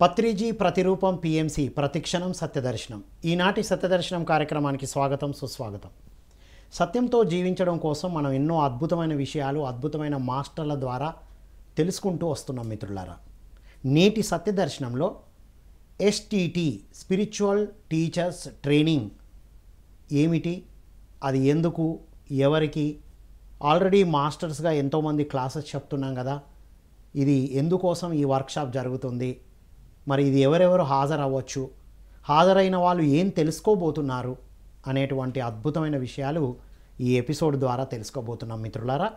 పత్రిజీ ప్రతిరూపం పిఎంసి ప్రతిక్షణం సత్యదర్శనం. ఈనాటి సత్యదర్శనం కార్యక్రమానికి స్వాగతం, సుస్వాగతం. సత్యంతో జీవించడం కోసం మనం ఎన్నో అద్భుతమైన విషయాలు అద్భుతమైన మాస్టర్ల ద్వారా తెలుసుకుంటూ వస్తున్నాం మిత్రులారా. నేటి సత్యదర్శనంలో ఎస్టిటి స్పిరిచువల్ టీచర్స్ ట్రైనింగ్ ఏమిటి, అది ఎందుకు, ఎవరికి, ఆల్రెడీ మాస్టర్స్గా ఎంతోమంది క్లాసెస్ చెప్తున్నాం కదా, ఇది ఎందుకోసం ఈ వర్క్షాప్ జరుగుతుంది, మరి ఇది ఎవరెవరు హాజరవ్వచ్చు, హాజరైన వాళ్ళు ఏం తెలుసుకోబోతున్నారు అనేటువంటి అద్భుతమైన విషయాలు ఈ ఎపిసోడ్ ద్వారా తెలుసుకోబోతున్నాం మిత్రులారా.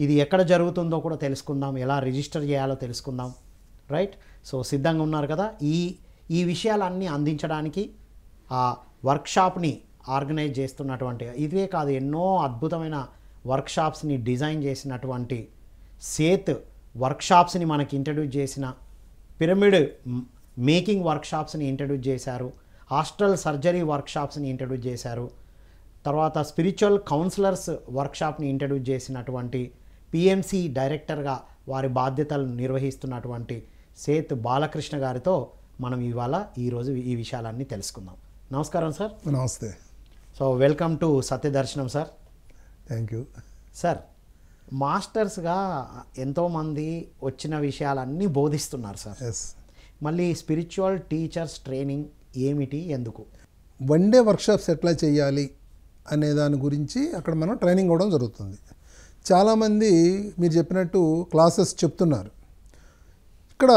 ఇది ఎక్కడ జరుగుతుందో కూడా తెలుసుకుందాం, ఎలా రిజిస్టర్ చేయాలో తెలుసుకుందాం. రైట్, సో సిద్ధంగా ఉన్నారు కదా. ఈ విషయాలన్నీ అందించడానికి ఆ వర్క్షాప్ని ఆర్గనైజ్ చేస్తున్నటువంటి, ఇదే కాదు ఎన్నో అద్భుతమైన వర్క్షాప్స్ని డిజైన్ చేసినటువంటి సేత్ వర్క్షాప్స్ని మనకి ఇంట్రడ్యూస్ చేసిన, పిరమిడ్ మేకింగ్ వర్క్షాప్స్ని ఇంట్రడ్యూస్ చేశారు, హాస్టల్ సర్జరీ వర్క్షాప్స్ని ఇంట్రడ్యూస్ చేశారు, తర్వాత స్పిరిచువల్ కౌన్సిలర్స్ వర్క్షాప్ని ఇంట్రడ్యూస్ చేసినటువంటి పిఎంసి డైరెక్టర్గా వారి బాధ్యతలను నిర్వహిస్తున్నటువంటి సేత్ బాలకృష్ణ గారితో మనం ఈరోజు ఈ విషయాలన్నీ తెలుసుకుందాం. నమస్కారం సార్. నమస్తే. So welcome to Satyadarshanam sir. Thank you sir. మాస్టర్స్గా ఎంతోమంది వచ్చిన విషయాలన్నీ బోధిస్తున్నారు సార్. మళ్ళీ స్పిరిచువల్ టీచర్స్ ట్రైనింగ్ ఏమిటి, ఎందుకు? వన్ డే వర్క్షాప్స్ ఎట్లా చేయాలి అనే దాని గురించి అక్కడ మనం ట్రైనింగ్ ఇవ్వడం జరుగుతుంది. చాలామంది మీరు చెప్పినట్టు క్లాసెస్ చెప్తున్నారు. ఇక్కడ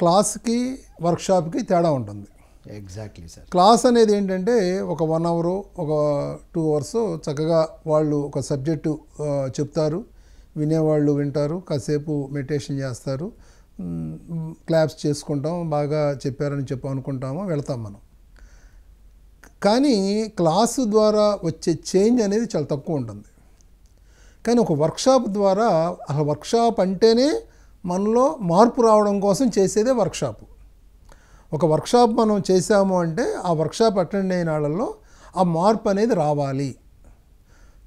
క్లాస్కి వర్క్షాప్కి తేడా ఉంటుంది. Exactly sir. క్లాస్ అనేది ఏంటంటే ఒక 1 అవర్ ఒక 2 అవర్స్ చక్కగా వాళ్ళు ఒక సబ్జెక్టు చెప్తారు, వినేవాళ్ళు వింటారు, కాసేపు మెడిటేషన్ చేస్తారు, క్లాప్స్ చేసుకుంటాం, బాగా చెప్పారని అనుకుంటాము, వెళ్తాం మనం. కానీ క్లాసు ద్వారా వచ్చే చేంజ్ అనేది చాలా తక్కువ ఉంటుంది. కానీ ఒక వర్క్షాప్ ద్వారా, అసలు వర్క్షాప్ అంటేనే మనలో మార్పు రావడం కోసం చేసేదే వర్క్షాప్. ఒక వర్క్షాప్ మనం చేసాము అంటే ఆ వర్క్షాప్ అటెండ్ అయిన వాళ్ళల్లో ఆ మార్పు అనేది రావాలి.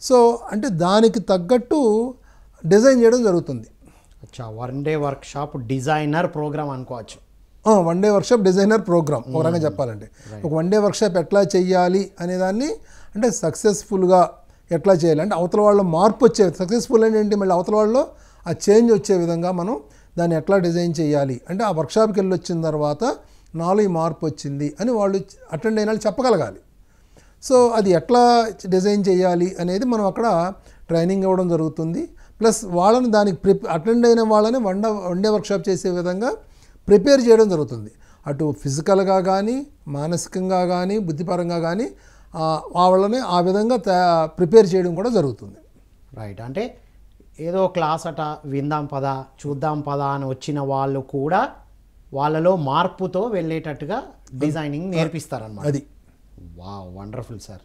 సో అంటే దానికి తగ్గట్టు డిజైన్ చేయడం జరుగుతుంది. One day workshop designer program అనుకోవచ్చు. One day workshop designer program ఒక రకంగా చెప్పాలంటే. ఒక వన్ డే వర్క్షాప్ ఎట్లా చేయాలి అనేదాన్ని, అంటే సక్సెస్ఫుల్గా ఎట్లా చేయాలి, అంటే అవతల వాళ్ళలో మార్పు వచ్చే, సక్సెస్ఫుల్ అంటే ఏంటి, మళ్ళీ అవతల వాళ్ళలో ఆ చేంజ్ వచ్చే విధంగా మనం దాన్ని ఎట్లా డిజైన్ చేయాలి, అంటే ఆ వర్క్షాప్కి వెళ్ళి వచ్చిన తర్వాత నాలో ఈ మార్పు వచ్చింది అని వాళ్ళు అటెండ్ అయిన వాళ్ళు చెప్పగలగాలి. సో అది ఎట్లా డిజైన్ చేయాలి అనేది మనం అక్కడ ట్రైనింగ్ ఇవ్వడం జరుగుతుంది. ప్లస్ వాళ్ళని దానికి అటెండ్ అయిన వాళ్ళని వన్ డే వర్క్షాప్ చేసే విధంగా ప్రిపేర్ చేయడం జరుగుతుంది. అటు ఫిజికల్గా కానీ, మానసికంగా కానీ, బుద్ధిపరంగా కానీ వాళ్ళని ఆ విధంగా ప్రిపేర్ చేయడం కూడా జరుగుతుంది. రైట్, అంటే ఏదో క్లాస్ అట విందాం పదా, చూద్దాం పదా అని వచ్చిన వాళ్ళు కూడా వాళ్ళలో మార్పుతో వెళ్ళేటట్టుగా డిజైనింగ్ నేర్పిస్తారన్నమాట. అది వావ్, వండర్ఫుల్ సార్.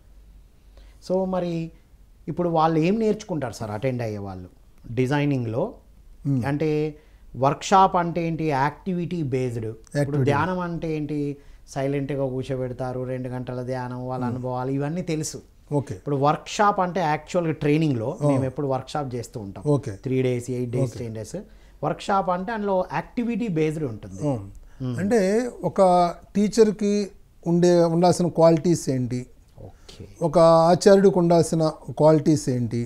సో మరి ఇప్పుడు వాళ్ళు ఏం నేర్చుకుంటారు సార్ అటెండ్ అయ్యే వాళ్ళు డిజైనింగ్లో? అంటే వర్క్షాప్ అంటే ఏంటి, యాక్టివిటీ బేస్డ్. ఇప్పుడు ధ్యానం అంటే ఏంటి, సైలెంట్గా కూర్చోబెడతారు, 2 గంటల ధ్యానం, వాళ్ళ అనుభవాలు ఇవన్నీ తెలుసు. ఓకే. ఇప్పుడు వర్క్షాప్ అంటే యాక్చువల్గా ట్రైనింగ్లో మేము ఎప్పుడు వర్క్షాప్ చేస్తూ ఉంటాం. 3 days, 8 days, 10 days. వర్క్షాప్ అంటే అందులో యాక్టివిటీ బేస్డ్ ఉంటుంది. అంటే ఒక టీచర్కి ఉండాల్సిన క్వాలిటీస్ ఏంటి, ఒక ఆచార్యుడికి ఉండాల్సిన క్వాలిటీస్ ఏంటి,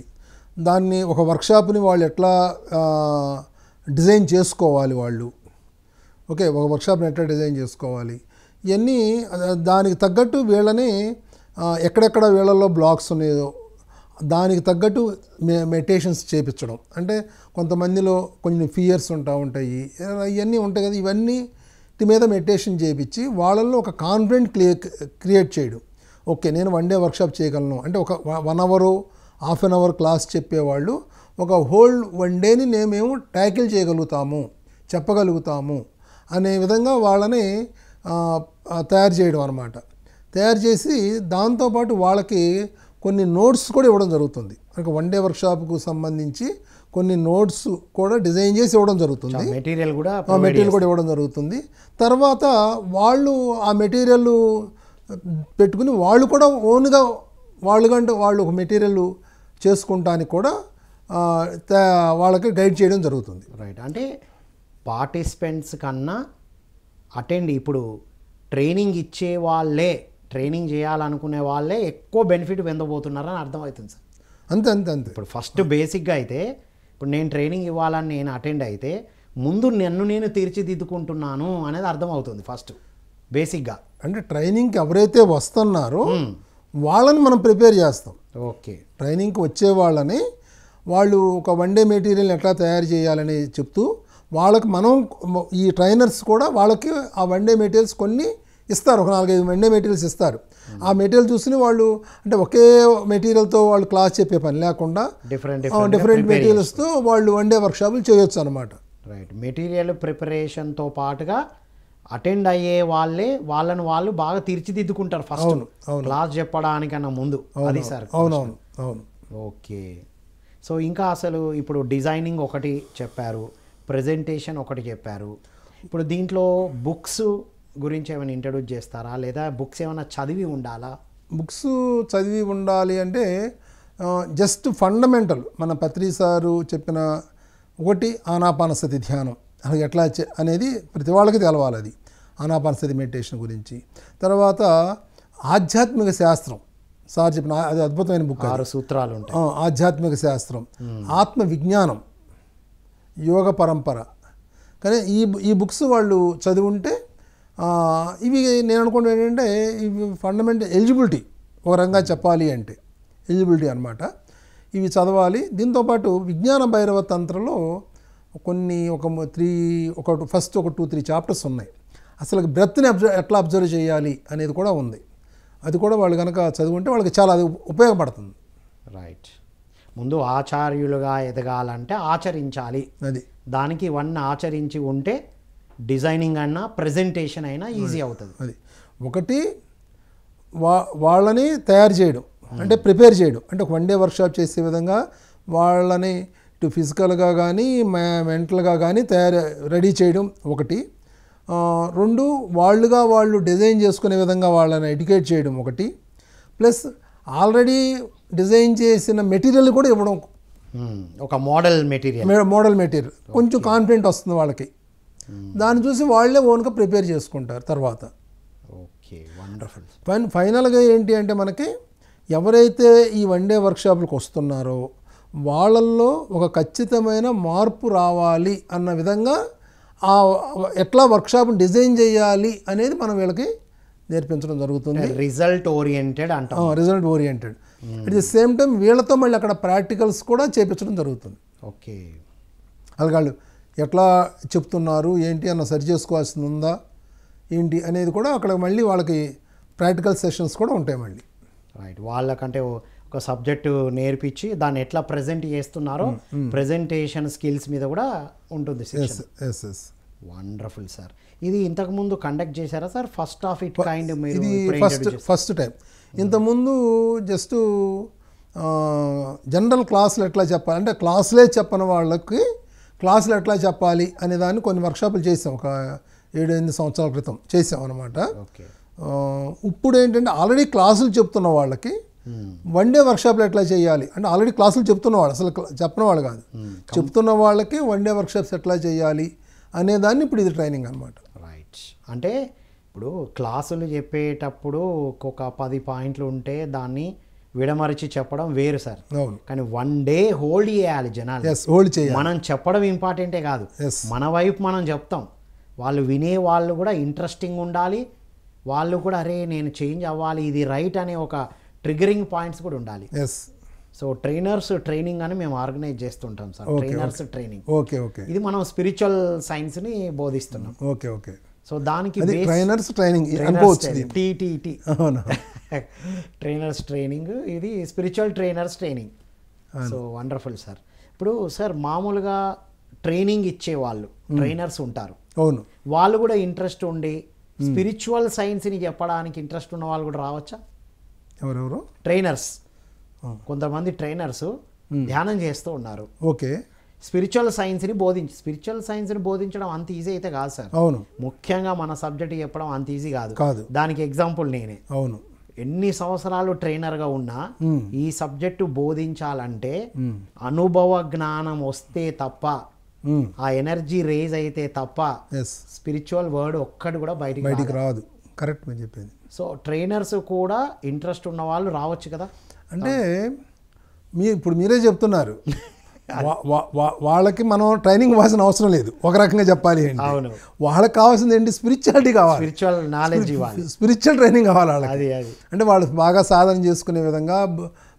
దాన్ని ఒక వర్క్షాప్ని వాళ్ళు ఎట్లా డిజైన్ చేసుకోవాలి, వాళ్ళు ఓకే ఒక వర్క్షాప్ని ఎట్లా డిజైన్ చేసుకోవాలి, ఇవన్నీ దానికి తగ్గట్టు వీళ్ళని ఎక్కడెక్కడ వీళ్ళల్లో బ్లాక్స్ ఉన్నాయో దానికి తగ్గట్టు మెడిటేషన్స్ చేయించడం. అంటే కొంతమందిలో కొన్ని ఫియర్స్ ఉంటాయి, ఇవన్నీ ఉంటాయి కదా, ఇవన్నిటి మీద మెడిటేషన్ చేయించి వాళ్ళల్లో ఒక కాన్ఫిడెంట్ క్రియేట్ చేయడం. ఓకే, నేను వన్ డే వర్క్షాప్ చేయగలను అంటే ఒక 1 hour, half an hour class చెప్పేవాళ్ళు ఒక హోల్ వన్ డేని మేము ట్యాకిల్ చేయగలుగుతాము, చెప్పగలుగుతాము అనే విధంగా వాళ్ళని తయారు చేయడం అన్నమాట. తయారు చేసి దాంతోపాటు వాళ్ళకి కొన్ని నోట్స్ కూడా ఇవ్వడం జరుగుతుంది. అంటే వన్ డే వర్క్షాప్కు సంబంధించి కొన్ని నోట్స్ కూడా డిజైన్ చేసి ఇవ్వడం జరుగుతుంది, మెటీరియల్ కూడా ఇవ్వడం జరుగుతుంది. తర్వాత వాళ్ళు ఆ మెటీరియల్ పెట్టుకుని వాళ్ళు కూడా ఓన్గా వాళ్ళు ఒక మెటీరియల్ చేసుకుంటానికి కూడా వాళ్ళకి గైడ్ చేయడం జరుగుతుంది. రైట్, అంటే పార్టిసిపెంట్స్ కన్నా అటెండ్ ఇప్పుడు ట్రైనింగ్ ఇచ్చే వాళ్ళే, ట్రైనింగ్ చేయాలనుకునే వాళ్ళే ఎక్కువ బెనిఫిట్ పొందబోతున్నారని అర్థమవుతుంది సార్. అంతే అంతే అంతే. ఇప్పుడు ఫస్ట్ బేసిక్గా అయితే ఇప్పుడు నేను ట్రైనింగ్ ఇవ్వాలని నేను అటెండ్ అయితే ముందు నన్ను నేను తీర్చిదిద్దుకుంటున్నాను అనేది అర్థమవుతుంది ఫస్ట్ బేసిక్గా. అంటే ట్రైనింగ్కి ఎవరైతే వస్తున్నారో వాళ్ళని మనం ప్రిపేర్ చేస్తాం. ఓకే. ట్రైనింగ్కి వచ్చే వాళ్ళని వాళ్ళు ఒక వన్ డే మెటీరియల్ ఎట్లా తయారు చేయాలని చెప్తూ వాళ్ళకి మనం ఈ ట్రైనర్స్ కూడా వాళ్ళకి ఆ వన్ డే మెటీరియల్స్ కొన్ని ఇస్తారు, ఒక 4-5 వన్ డే మెటీరియల్స్ ఇస్తారు. ఆ మెటీరియల్ చూసి వాళ్ళు అంటే ఒకే మెటీరియల్తో వాళ్ళు క్లాస్ చెప్పే పని లేకుండా డిఫరెంట్ మెటీరియల్స్తో వాళ్ళు వన్ డే వర్క్షాపులు చేయొచ్చు అనమాట. రైట్. మెటీరియల్ ప్రిపరేషన్తో పాటుగా అటెండ్ అయ్యే వాళ్ళే వాళ్ళని వాళ్ళు బాగా తీర్చిదిద్దుకుంటారు ఫస్ట్ క్లాస్ చెప్పడానికన్నా ముందు. అది సార్. అవునవును అవును. ఓకే. సో ఇంకా అసలు ఇప్పుడు డిజైనింగ్ ఒకటి చెప్పారు, ప్రెజెంటేషన్ ఒకటి చెప్పారు. ఇప్పుడు దీంట్లో బుక్స్ గురించి ఏమైనా ఇంట్రడ్యూస్ చేస్తారా, లేదా బుక్స్ ఏమైనా చదివి ఉండాలా? బుక్స్ చదివి ఉండాలి అంటే జస్ట్ ఫండమెంటల్ మన పత్రి సారు చెప్పిన ఒకటి ఆనాపానసతి ధ్యానం అది ఎట్లా అనేది ప్రతి వాళ్ళకి తెలవాలి. అది ఆనాపానసతి మెడిటేషన్ గురించి. తర్వాత ఆధ్యాత్మిక శాస్త్రం సార్ చెప్పిన అది అద్భుతమైన బుక్, 6 సూత్రాలు ఉంటాయి. ఆధ్యాత్మిక శాస్త్రం, ఆత్మ విజ్ఞానం, యోగ పరంపర. కానీ ఈ బుక్స్ వాళ్ళు చదివి ఉంటే ఇవి నేను అనుకున్నాను ఏంటంటే ఇవి ఫండమెంటల్ ఎలిజిబిలిటీ ఒక రకంగా చెప్పాలి అంటే ఎలిజిబిలిటీ అనమాట. ఇవి చదవాలి. దీంతోపాటు విజ్ఞాన భైరవ తంత్రలో కొన్ని ఫస్ట్ ఒక 2-3 చాప్టర్స్ ఉన్నాయి. అసలు బ్రెత్ని ఎట్లా అబ్జర్వ్ చేయాలి అనేది కూడా ఉంది. అది కూడా వాళ్ళు కనుక చదువుంటే వాళ్ళకి చాలా అది ఉపయోగపడుతుంది. రైట్. ముందు ఆచార్యులుగా ఎదగాలంటే ఆచరించాలి. అది దానికి ఇవన్నీ ఆచరించి ఉంటే డిజైనింగ్ అయినా ప్రెజెంటేషన్ అయినా ఈజీ అవుతుంది. అది ఒకటి వాళ్ళని తయారు చేయడం అంటే ప్రిపేర్ చేయడం అంటే ఒక వన్ డే వర్క్షాప్ చేసే విధంగా వాళ్ళని ఇటు ఫిజికల్గా కానీ మెంటల్గా కానీ రెడీ చేయడం ఒకటి. 2 వాళ్ళు డిజైన్ చేసుకునే విధంగా వాళ్ళని ఎడ్యుకేట్ చేయడం ఒకటి. ప్లస్ ఆల్రెడీ డిజైన్ చేసిన మెటీరియల్ కూడా ఇవ్వడం, ఒక మోడల్ మెటీరియల్ కొంచెం కాన్ఫిడెంట్ వస్తుంది వాళ్ళకి. దాన్ని చూసి వాళ్ళే ఓన్గా ప్రిపేర్ చేసుకుంటారు తర్వాత. Okay, wonderful. ఫైనల్గా ఏంటి అంటే మనకి ఎవరైతే ఈ వన్ డే వర్క్షాప్లకు వస్తున్నారో వాళ్ళల్లో ఒక ఖచ్చితమైన మార్పు రావాలి అన్న విధంగా ఎట్లా వర్క్షాప్ని డిజైన్ చేయాలి అనేది మనం వీళ్ళకి నేర్పించడం జరుగుతుంది. రిజల్ట్ ఓరియంటెడ్ అంటాం. Result oriented. At the same time వీళ్ళతో మళ్ళీ అక్కడ ప్రాక్టికల్స్ కూడా చేపించడం జరుగుతుంది. ఓకే. వాళ్ళు ఎట్లా చెప్తున్నారు ఏంటి అన్న సరి చేసుకోవాల్సింది ఉందా ఏంటి అనేది కూడా అక్కడ మళ్ళీ వాళ్ళకి ప్రాక్టికల్ సెషన్స్ కూడా ఉంటాయి మళ్ళీ. రైట్. వాళ్ళకంటే ఒక సబ్జెక్టు నేర్పించి దాన్ని ఎట్లా ప్రజెంట్ చేస్తున్నారో ప్రెజెంటేషన్ స్కిల్స్ మీద కూడా ఉంటుంది. Wonderful sir. ఇది ఇంతకుముందు కండక్ట్ చేశారా sir? First of it kind మీరు ఫస్ట్ టైం. ఇంతకుముందు జస్ట్ జనరల్ క్లాసులు ఎట్లా చెప్పాలి అంటే క్లాసులే చెప్పని వాళ్ళకి క్లాసులు ఎట్లా చెప్పాలి అనే దాన్ని కొన్ని వర్క్షాపులు చేసాం, ఒక 7-8 సంవత్సరాల క్రితం చేసాం అనమాట. ఇప్పుడు ఏంటంటే ఆల్రెడీ క్లాసులు చెప్తున్న వాళ్ళకి వన్ డే వర్క్షాప్లు ఎట్లా చేయాలి అంటే ఆల్రెడీ క్లాసులు చెప్తున్న వాళ్ళు, అసలు చెప్పిన వాళ్ళు కాదు, చెప్తున్న వాళ్ళకి వన్ డే వర్క్షాప్స్ ఎట్లా చేయాలి అనేదాన్ని ఇప్పుడు ఇది ట్రైనింగ్ అనమాట. రైట్. అంటే ఇప్పుడు క్లాసులు చెప్పేటప్పుడు ఒక 10 పాయింట్లు ఉంటే దాన్ని విడమరిచి చెప్పడం వేరు సార్. కానీ వన్ డే హోల్డ్ చేయాలి జనాలు. మనం చెప్పడం ఇంపార్టెంటే కాదు, మన వైపు మనం చెప్తాం. వాళ్ళు వినే వాళ్ళు కూడా ఇంట్రెస్టింగ్ ఉండాలి, వాళ్ళు కూడా అరే నేను చేంజ్ అవ్వాలి ఇది రైట్ అనే ఒక ట్రిగరింగ్ పాయింట్స్ కూడా ఉండాలి. సో ట్రైనర్స్ ట్రైనింగ్ అని మేము ఆర్గనైజ్ చేస్తుంటాం సార్. Trainers training. ఇది మనం స్పిరిచువల్ సైన్స్ని బోధిస్తున్నాం. సో దానికి trainers training TTT trainers training, ఇది spiritual trainers training. So wonderful sir. ఇప్పుడు సార్ మామూలుగా ట్రైనింగ్ ఇచ్చే వాళ్ళు ట్రైనర్స్ ఉంటారు, వాళ్ళు కూడా ఇంట్రెస్ట్ ఉండి స్పిరిచువల్ సైన్స్ని చెప్పడానికి ఇంట్రెస్ట్ ఉన్న వాళ్ళు కూడా రావచ్చా? ఎవరెవరు? ట్రైనర్స్. కొంతమంది ట్రైనర్స్ ధ్యానం చేస్తూ ఉన్నారు. ఓకే. స్పిరిచువల్ సైన్స్ని బోధించడం అంత ఈజీ అయితే కాదు సార్. అవును. ముఖ్యంగా మన సబ్జెక్ట్ చెప్పడం అంత ఈజీ కాదు. దానికి ఎగ్జాంపుల్ నేనే. అవును. ఎన్ని సంవత్సరాలు ట్రైనర్గా ఉన్నా ఈ సబ్జెక్టు బోధించాలంటే అనుభవ జ్ఞానం వస్తే తప్ప ఆ ఎనర్జీ రేజ్ అయితే తప్ప ఎస్ స్పిరిచువల్ వర్డ్ ఒక్కటి కూడా బయటికి బయటికి రాదు. కరెక్ట్ మీరు చెప్పింది. సో ట్రైనర్స్ కూడా ఇంట్రెస్ట్ ఉన్న వాళ్ళు రావచ్చు కదా. అంటే ఇప్పుడు మీరే చెప్తున్నారు వాళ్ళకి మనం ట్రైనింగ్ ఇవ్వాల్సిన అవసరం లేదు, ఒక రకంగా చెప్పాలి అంటే. అవును, వాళ్ళకి కావాల్సింది ఏంటి? స్పిరిచువాలిటీ కావాలి, స్పిరిచువల్ నాలెడ్జ్ ఇవ్వాలి, స్పిరిచువల్ ట్రైనింగ్ కావాలి వాళ్ళకి. అది అంటే వాళ్ళు బాగా సాధన చేసుకునే విధంగా,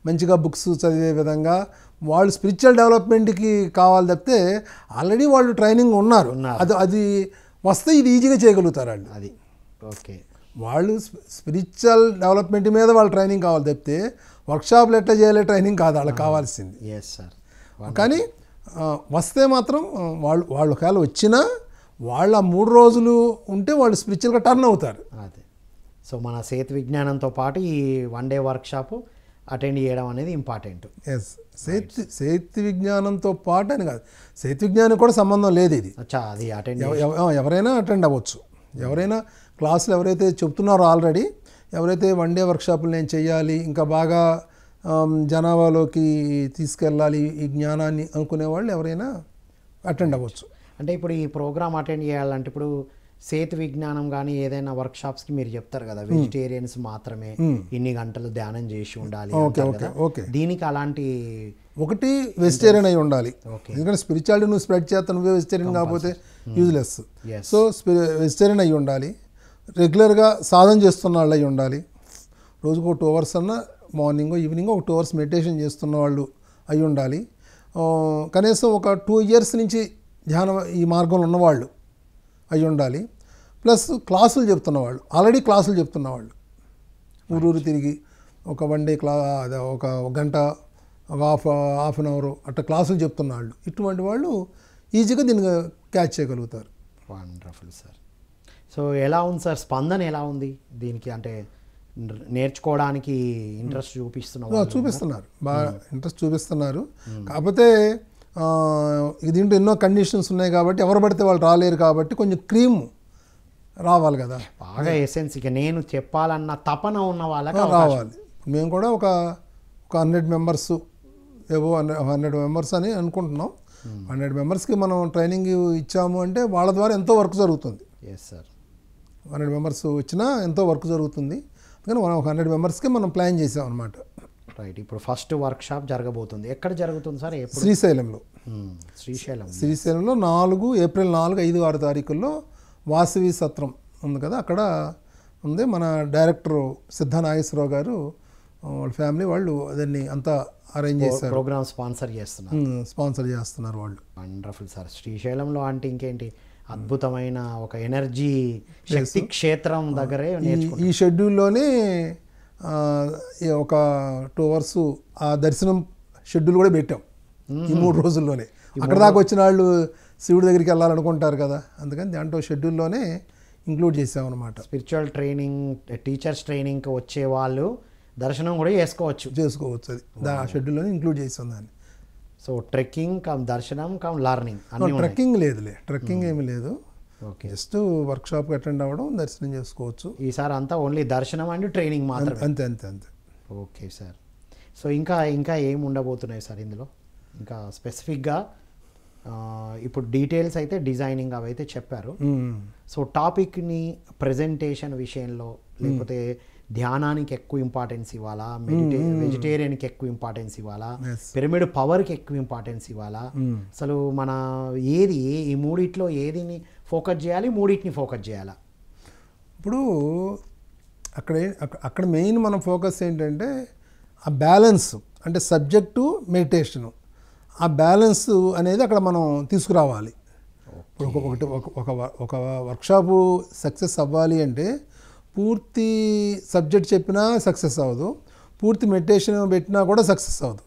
మంచిగా బుక్స్ చదివే విధంగా, వాళ్ళు స్పిరిచువల్ డెవలప్మెంట్కి కావాలి తప్పితే ఆల్రెడీ వాళ్ళు ట్రైనింగ్ ఉన్నారు. అది వస్తే ఇది ఈజీగా చేయగలుగుతారు వాళ్ళు. అది ఓకే. వాళ్ళు స్పిరిచువల్ డెవలప్మెంట్ మీద వాళ్ళు ట్రైనింగ్ కావాలి తప్పితే వర్క్షాప్లు ఎట్లా చేయాలి ట్రైనింగ్ కాదు వాళ్ళకి కావాల్సింది. Yes sir. కానీ వస్తే మాత్రం వాళ్ళు ఒకవేళ వచ్చినా వాళ్ళు ఆ 3 రోజులు ఉంటే వాళ్ళు స్పిరిచువల్గా టర్న్ అవుతారు. అదే. సో మన సేతు విజ్ఞానంతో పాటు ఈ 1 డే వర్క్షాప్ అటెండ్ చేయడం అనేది ఇంపార్టెంట్. ఎస్, సేతు విజ్ఞానంతో పాటు అని కాదు, సేతు విజ్ఞానం కూడా సంబంధం లేదు ఇది. అది అటెండ్ ఎవరైనా అటెండ్ అవ్వచ్చు. ఎవరైనా క్లాసులు ఎవరైతే చెప్తున్నారో ఆల్రెడీ, ఎవరైతే 1 డే వర్క్షాపులు నేను చేయాలి, ఇంకా బాగా జనాభాలోకి తీసుకెళ్ళాలి ఈ జ్ఞానాన్ని అనుకునే వాళ్ళు ఎవరైనా అటెండ్ అవ్వచ్చు. అంటే ఇప్పుడు ఈ ప్రోగ్రామ్ అటెండ్ చేయాలంటే ఇప్పుడు సేతు విజ్ఞానం కానీ ఏదైనా వర్క్షాప్స్కి మీరు చెప్తారు కదా, వెజిటేరియన్స్ మాత్రమే ఇన్ని గంటలు ధ్యానం చేసి ఉండాలి. ఓకే. దీనికి అలాంటి ఒకటి వెజిటేరియన్ అయి ఉండాలి. ఎందుకంటే స్పిరిచువాలిటీ నువ్వు స్ప్రెడ్ చేస్తా, నువ్వే వెజిటేరియన్ కాకపోతే యూజ్లెస్. సో వెజిటేరియన్ అయి ఉండాలి, రెగ్యులర్గా సాధన చేస్తున్న వాళ్ళు అయి ఉండాలి, రోజుకు 2 hours అన్నా మార్నింగ్ ఈవినింగ్ ఒక 2 hours మెడిటేషన్ చేస్తున్న వాళ్ళు అయి ఉండాలి, కనీసం ఒక 2 years నుంచి ధ్యానం ఈ మార్గంలో ఉన్నవాళ్ళు అయి ఉండాలి, ప్లస్ క్లాసులు చెప్తున్నవాళ్ళు, ఆల్రెడీ క్లాసులు చెప్తున్నవాళ్ళు, ఊరూరు తిరిగి ఒక 1 day ఒక గంట, ఒక హాఫ్ అన్ అవర్ అట్లా క్లాసులు చెప్తున్న వాళ్ళు, ఇటువంటి వాళ్ళు ఈజీగా దీన్ని క్యాచ్ చేయగలుగుతారు. Wonderful sir. సో ఎలా ఉంది సార్ స్పందన, ఎలా ఉంది దీనికి? అంటే నేర్చుకోవడానికి ఇంట్రెస్ట్ చూపిస్తున్నారు, బాగా ఇంట్రెస్ట్ చూపిస్తున్నారు. కాకపోతే దీంట్లో ఎన్నో కండిషన్స్ ఉన్నాయి కాబట్టి ఎవరు పడితే వాళ్ళు రాలేరు కాబట్టి కొంచెం క్రీమ్ రావాలి కదా, బాగా ఎసెన్స్. ఇక నేను చెప్పాలన్న తపన ఉన్న వాళ్ళకి రావాలి. మేము కూడా ఒక 100 members ఏవో 100 members అని అనుకుంటున్నాం. 100 membersకి మనం ట్రైనింగ్ ఇచ్చాము అంటే వాళ్ళ ద్వారా ఎంతో వర్క్ జరుగుతుంది. Yes sir. 100 members వచ్చినా ఎంతో వర్క్ జరుగుతుంది. అందుకని మనం 100 membersకి మనం ప్లాన్ చేసాం అనమాట. రైట్. ఇప్పుడు ఫస్ట్ వర్క్షాప్ జరగబోతుంది. ఎక్కడ జరుగుతుంది సార్? శ్రీశైలంలో. శ్రీశైలంలో April 4, 5, 6 తారీఖుల్లో వాసవి సత్రం ఉంది కదా, అక్కడ ఉంది. మన డైరెక్టర్ సిద్ధ నాగేశ్వరరావు గారు వాళ్ళ ఫ్యామిలీ వాళ్ళు దాన్ని అంతా అరేంజ్ చేస్తారు, ప్రోగ్రామ్ స్పాన్సర్ చేస్తున్నారు వాళ్ళు. Wonderful sir. శ్రీశైలంలో అంటే ఇంకేంటి అద్భుతమైన ఒక ఎనర్జీ శక్తి క్షేత్రం దగ్గరే ఈ షెడ్యూల్లోనే ఒక 2 hours ఆ దర్శనం షెడ్యూల్ కూడా పెట్టాం ఈ 3 రోజుల్లోనే. అక్కడ దాకా వచ్చిన వాళ్ళు శివుడి దగ్గరికి వెళ్ళాలనుకుంటారు కదా, అందుకని దాంట్లో షెడ్యూల్లోనే ఇంక్లూడ్ చేసామన్నమాట. స్పిరిచువల్ ట్రైనింగ్, టీచర్స్ ట్రైనింగ్కి వచ్చే వాళ్ళు దర్శనం కూడా చేసుకోవచ్చు. అది ఆ షెడ్యూల్లోనే ఇంక్లూడ్ చేసాం దాన్ని. సో ట్రెక్కింగ్ కమ్ దర్శనం కమ్ లర్నింగ్. ట్రెక్కింగ్ లేదులే, ట్రెక్కింగ్ ఏమి లేదు. ఓకే, జస్ట్ వర్క్షాప్కి అటెండ్ అవ్వడం, దర్శనం చేసుకోవచ్చు. ఈసారి అంతా ఓన్లీ దర్శనం అండ్ ట్రైనింగ్ మాత్రమే. అంతే. Okay sir. సో ఇంకా ఏం ఉండబోతున్నాయి సార్ ఇందులో? ఇంకా స్పెసిఫిక్గా ఇప్పుడు డీటెయిల్స్ అయితే డిజైనింగ్ అవి అయితే చెప్పారు. సో టాపిక్ని ప్రజెంటేషన్ విషయంలో, లేకపోతే ధ్యానానికి ఎక్కువ ఇంపార్టెన్స్ ఇవ్వాలా, వెజిటేరియన్కి ఎక్కువ ఇంపార్టెన్స్ ఇవ్వాలా, పిరమిడ్ పవర్కి ఎక్కువ ఇంపార్టెన్స్ ఇవ్వాలా, అసలు మన ఈ మూడిట్లో ఏదిని ఫోకస్ చేయాలి, మూడింటిని ఫోకస్ చేయాలా? ఇప్పుడు అక్కడ మెయిన్ మనం ఫోకస్ ఏంటంటే ఆ బ్యాలెన్స్, అంటే సబ్జెక్టు మెడిటేషను, ఆ బ్యాలెన్స్ అనేది అక్కడ మనం తీసుకురావాలి. ఇప్పుడు ఒక వర్క్షాపు సక్సెస్ అవ్వాలి అంటే పూర్తి సబ్జెక్ట్ చెప్పినా సక్సెస్ అవ్వదు, పూర్తి మెడిటేషన్ పెట్టినా కూడా సక్సెస్ అవ్వదు.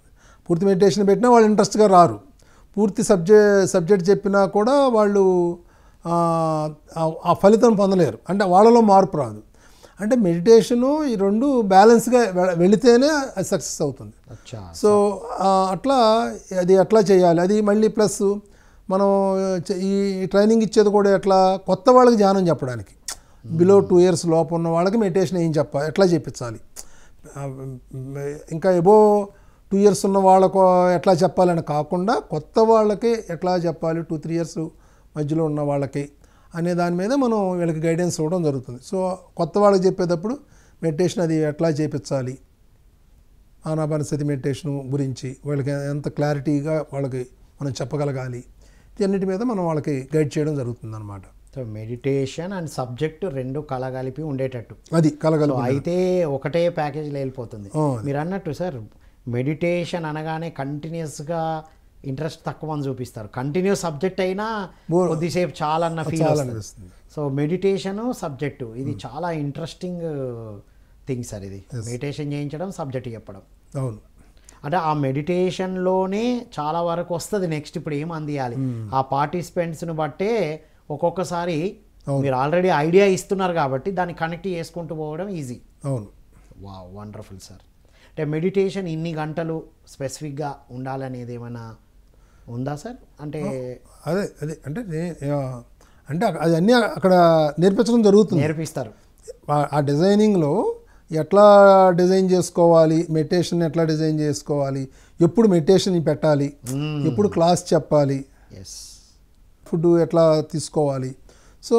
పూర్తి మెడిటేషన్ పెట్టినా వాళ్ళు ఇంట్రెస్ట్గా రారు, పూర్తి సబ్జెక్ట్ చెప్పినా కూడా వాళ్ళు ఆ ఫలితం పొందలేరు, అంటే వాళ్ళలో మార్పు రాదు. అంటే మెడిటేషను ఈ 2 బ్యాలెన్స్గా వెళితేనే అది సక్సెస్ అవుతుంది. సో అట్లా చేయాలి. అది మళ్ళీ ప్లస్ మనం ఈ ట్రైనింగ్ ఇచ్చేది కూడా ఎట్లా, కొత్త వాళ్ళకి ధ్యానం చెప్పడానికి, బిలో 2 years లోపు ఉన్న వాళ్ళకి మెడిటేషన్ ఎట్లా చెప్పించాలి, ఇంకా ఎబో 2 2 ఇయర్స్ ఉన్న వాళ్ళకు ఎట్లా చెప్పాలని కాకుండా కొత్త వాళ్ళకి ఎట్లా చెప్పాలి 2-3 ఇయర్స్ మధ్యలో ఉన్న వాళ్ళకి అనే దాని మీద మనం వీళ్ళకి గైడెన్స్ ఇవ్వడం జరుగుతుంది. సో కొత్త వాళ్ళకి చెప్పేటప్పుడు మెడిటేషన్ అది ఎట్లా చేపించాలి, ఆనాపానసతి మెడిటేషన్ గురించి వాళ్ళకి ఎంత క్లారిటీగా వాళ్ళకి మనం చెప్పగలగాలి, ఇవన్నిటి మీద మనం వాళ్ళకి గైడ్ చేయడం జరుగుతుంది అన్నమాట. సో మెడిటేషన్ అండ్ సబ్జెక్ట్ రెండు కలగలిపి ఉండేటట్టు, అది కలగలిపి అయితే ఒకటే ప్యాకేజ్లో వెళ్ళిపోతుంది. మీరు అన్నట్టు సార్, మెడిటేషన్ అనగానే కంటిన్యూస్గా ఇంట్రెస్ట్ తక్కువ అని చూపిస్తారు. కంటిన్యూస్ సబ్జెక్ట్ అయినా కొద్దిసేపు చాలా అన్న ఫీల్ అనిపిస్తుంది. సో మెడిటేషను సబ్జెక్టు ఇది చాలా ఇంట్రెస్టింగ్ థింగ్ సార్. ఇది మెడిటేషన్ చేయించడం, సబ్జెక్ట్ చెప్పడం. అవును, అంటే ఆ మెడిటేషన్లోనే చాలా వరకు వస్తుంది. నెక్స్ట్ ఇప్పుడు ఏం అందియాలి ఆ పార్టిసిపెంట్స్ని బట్టే ఒక్కొక్కసారి మీరు ఆల్రెడీ ఐడియా ఇస్తున్నారు కాబట్టి దాన్ని కనెక్ట్ చేసుకుంటూ పోవడం ఈజీ. అవును, వా వండర్ఫుల్ సార్. అంటే మెడిటేషన్ ఇన్ని గంటలు స్పెసిఫిక్గా ఉండాలనేది ఏమైనా ఉందా సార్? అంటే అదే అంటే అంటే అది అన్నీ అక్కడ నేర్పించడం జరుగుతుంది, నేర్పిస్తారు. ఆ డిజైనింగ్లో ఎట్లా డిజైన్ చేసుకోవాలి, మెడిటేషన్ ఎట్లా డిజైన్ చేసుకోవాలి, ఎప్పుడు మెడిటేషన్ పెట్టాలి, ఎప్పుడు క్లాస్ చెప్పాలి, ఫుడ్ ఎట్లా తీసుకోవాలి. సో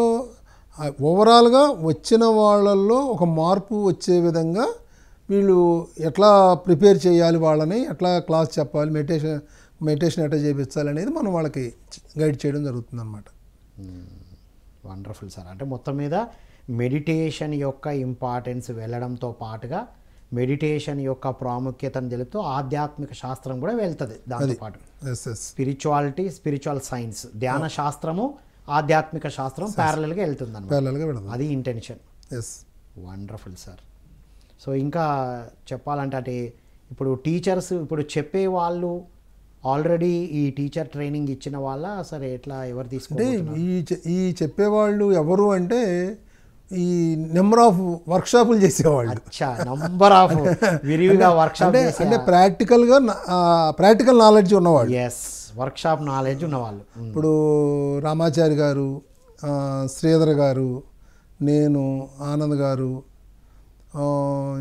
ఓవరాల్గా వచ్చిన వాళ్ళల్లో ఒక మార్పు వచ్చే విధంగా వీళ్ళు ఎట్లా ప్రిపేర్ చేయాలి, వాళ్ళని ఎట్లా క్లాస్ చెప్పాలి, మెడిటేషన్ ఎట్లా చేయించాలి అనేది మనం వాళ్ళకి గైడ్ చేయడం జరుగుతుంది అన్నమాట. Wonderful sir. అంటే మొత్తం మీద మెడిటేషన్ యొక్క ఇంపార్టెన్స్ వెళ్ళడంతో పాటుగా మెడిటేషన్ యొక్క ప్రాముఖ్యతను తెలుపుతూ ఆధ్యాత్మిక శాస్త్రం కూడా వెళ్తుంది దాంతోపాటు. స్పిరిచువల్ సైన్స్, ధ్యాన శాస్త్రము ఆధ్యాత్మిక శాస్త్రం ప్యారలల్గా వెళ్తుంది అన్నమాట. అది ఇంటెన్షన్. Wonderful sir. సో ఇంకా చెప్పాలంటే అంటే ఇప్పుడు టీచర్స్ ఇప్పుడు చెప్పే వాళ్ళు ఆల్రెడీ ఈ టీచర్ ట్రైనింగ్ ఇచ్చిన వాళ్ళ సరే ఎట్లా ఎవరు తీసుకుంటే ఈ చెప్పేవాళ్ళు ఎవరు అంటే ఈ నెంబర్ ఆఫ్ వర్క్షాపులు చేసేవాళ్ళు, నెంబర్ ఆఫ్ విరివిగా వర్క్షాప్ అంటే ప్రాక్టికల్ నాలెడ్జ్ ఉన్నవాళ్ళు, వర్క్షాప్ నాలెడ్జ్ ఉన్నవాళ్ళు. ఇప్పుడు రామాచారి గారు, శ్రీధర్ గారు, నేను, ఆనంద్ గారు,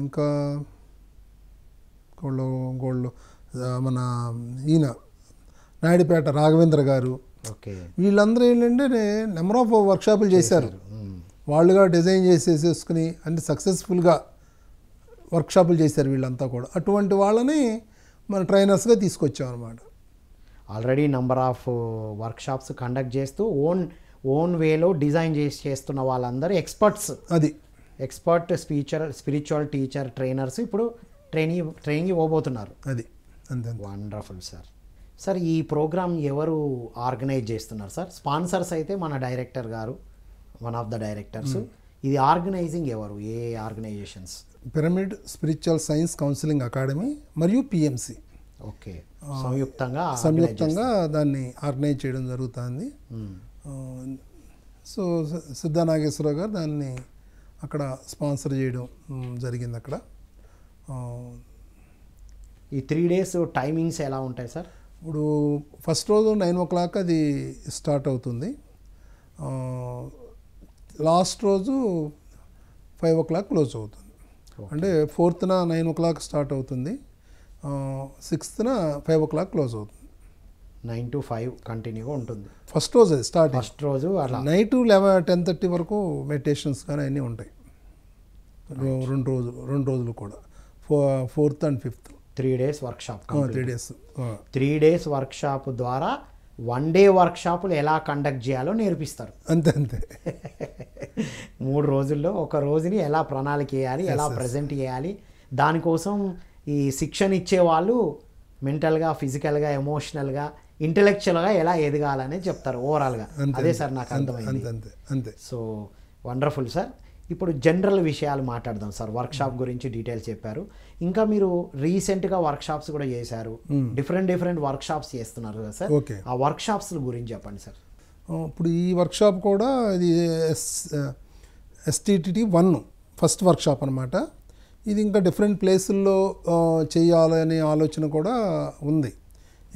ఇంకా గోళ్ళు మన ఈయన నాయుడుపేట రాఘవేంద్ర గారు, వీళ్ళందరూ ఏంటంటే నెంబర్ ఆఫ్ వర్క్షాపులు చేశారు. వాళ్ళుగా డిజైన్ చేసేసుకుని అంటే సక్సెస్ఫుల్గా వర్క్షాపులు చేశారు వీళ్ళంతా కూడా. అటువంటి వాళ్ళని మన ట్రైనర్స్గా తీసుకొచ్చాం అనమాట. Already number of workshops conduct చేస్తూ ఓన్ వేలో డిజైన్ చేస్తున్న వాళ్ళందరూ ఎక్స్పర్ట్స్. అది ఎక్స్పర్ట్ స్పిరిచువల్ టీచర్ ట్రైనర్స్ ఇప్పుడు ట్రైనింగ్ ఇవ్వబోతున్నారు. అది అంతే. Wonderful sir. సార్ ఈ ప్రోగ్రామ్ ఎవరు ఆర్గనైజ్ చేస్తున్నారు సార్? స్పాన్సర్స్ అయితే మన డైరెక్టర్ గారు, వన్ ఆఫ్ ద డైరెక్టర్స్. ఇది ఆర్గనైజింగ్ ఎవరు, ఏ organizations? Pyramid spiritual science counselling academy మరియు పిఎంసి ఓకే సంయుక్తంగా దాన్ని ఆర్గనైజ్ చేయడం జరుగుతుంది. సో సిద్ధా నాగేశ్వరరావు గారు దాన్ని అక్కడ స్పాన్సర్ చేయడం జరిగింది. అక్కడ ఈ 3 days టైమింగ్స్ ఎలా ఉంటాయి సార్? ఇప్పుడు ఫస్ట్ రోజు 9 o'clock అది స్టార్ట్ అవుతుంది. లాస్ట్ రోజు 5 o'clock క్లోజ్ అవుతుంది. అంటే 4th 9 o'clock స్టార్ట్ అవుతుంది, 6th 5 o'clock క్లోజ్ అవుతుంది. 9 to 5 కంటిన్యూగా ఉంటుంది. ఫస్ట్ రోజు అది స్టార్ట్. ఫస్ట్ రోజు అలా నైట్ 10:30 వరకు మెడిటేషన్స్ కానీ అన్నీ ఉంటాయి. 2 రోజులు కూడా 4th and 5th 3 days workshop. 3 days workshop ద్వారా 1 day వర్క్షాపులు ఎలా కండక్ట్ చేయాలో నేర్పిస్తారు. అంతే 3 రోజుల్లో ఒక రోజుని ఎలా ప్రణాళిక చేయాలి, ఎలా ప్రజెంట్ చేయాలి, దానికోసం ఈ శిక్షణ ఇచ్చే వాళ్ళు మెంటల్గా, ఫిజికల్గా, ఎమోషనల్గా, ఇంటెలెక్చువల్గా ఎలా ఎదగాలని చెప్తారు ఓవరాల్గా. అదే సార్ నాకు అర్థమైంది. అంతే. So wonderful sir. ఇప్పుడు జనరల్ విషయాలు మాట్లాడదాం సార్. వర్క్షాప్ గురించి డీటెయిల్స్ చెప్పారు. ఇంకా మీరు రీసెంట్గా వర్క్షాప్స్ కూడా చేశారు, డిఫరెంట్ వర్క్షాప్స్ చేస్తున్నారు కదా సార్. ఆ వర్క్షాప్స్ గురించి చెప్పండి సార్. ఇప్పుడు ఈ వర్క్షాప్ కూడా ఇది STTT 1 ఫస్ట్ వర్క్షాప్ అనమాట. ఇది ఇంకా డిఫరెంట్ ప్లేసుల్లో చేయాలనే ఆలోచన కూడా ఉంది.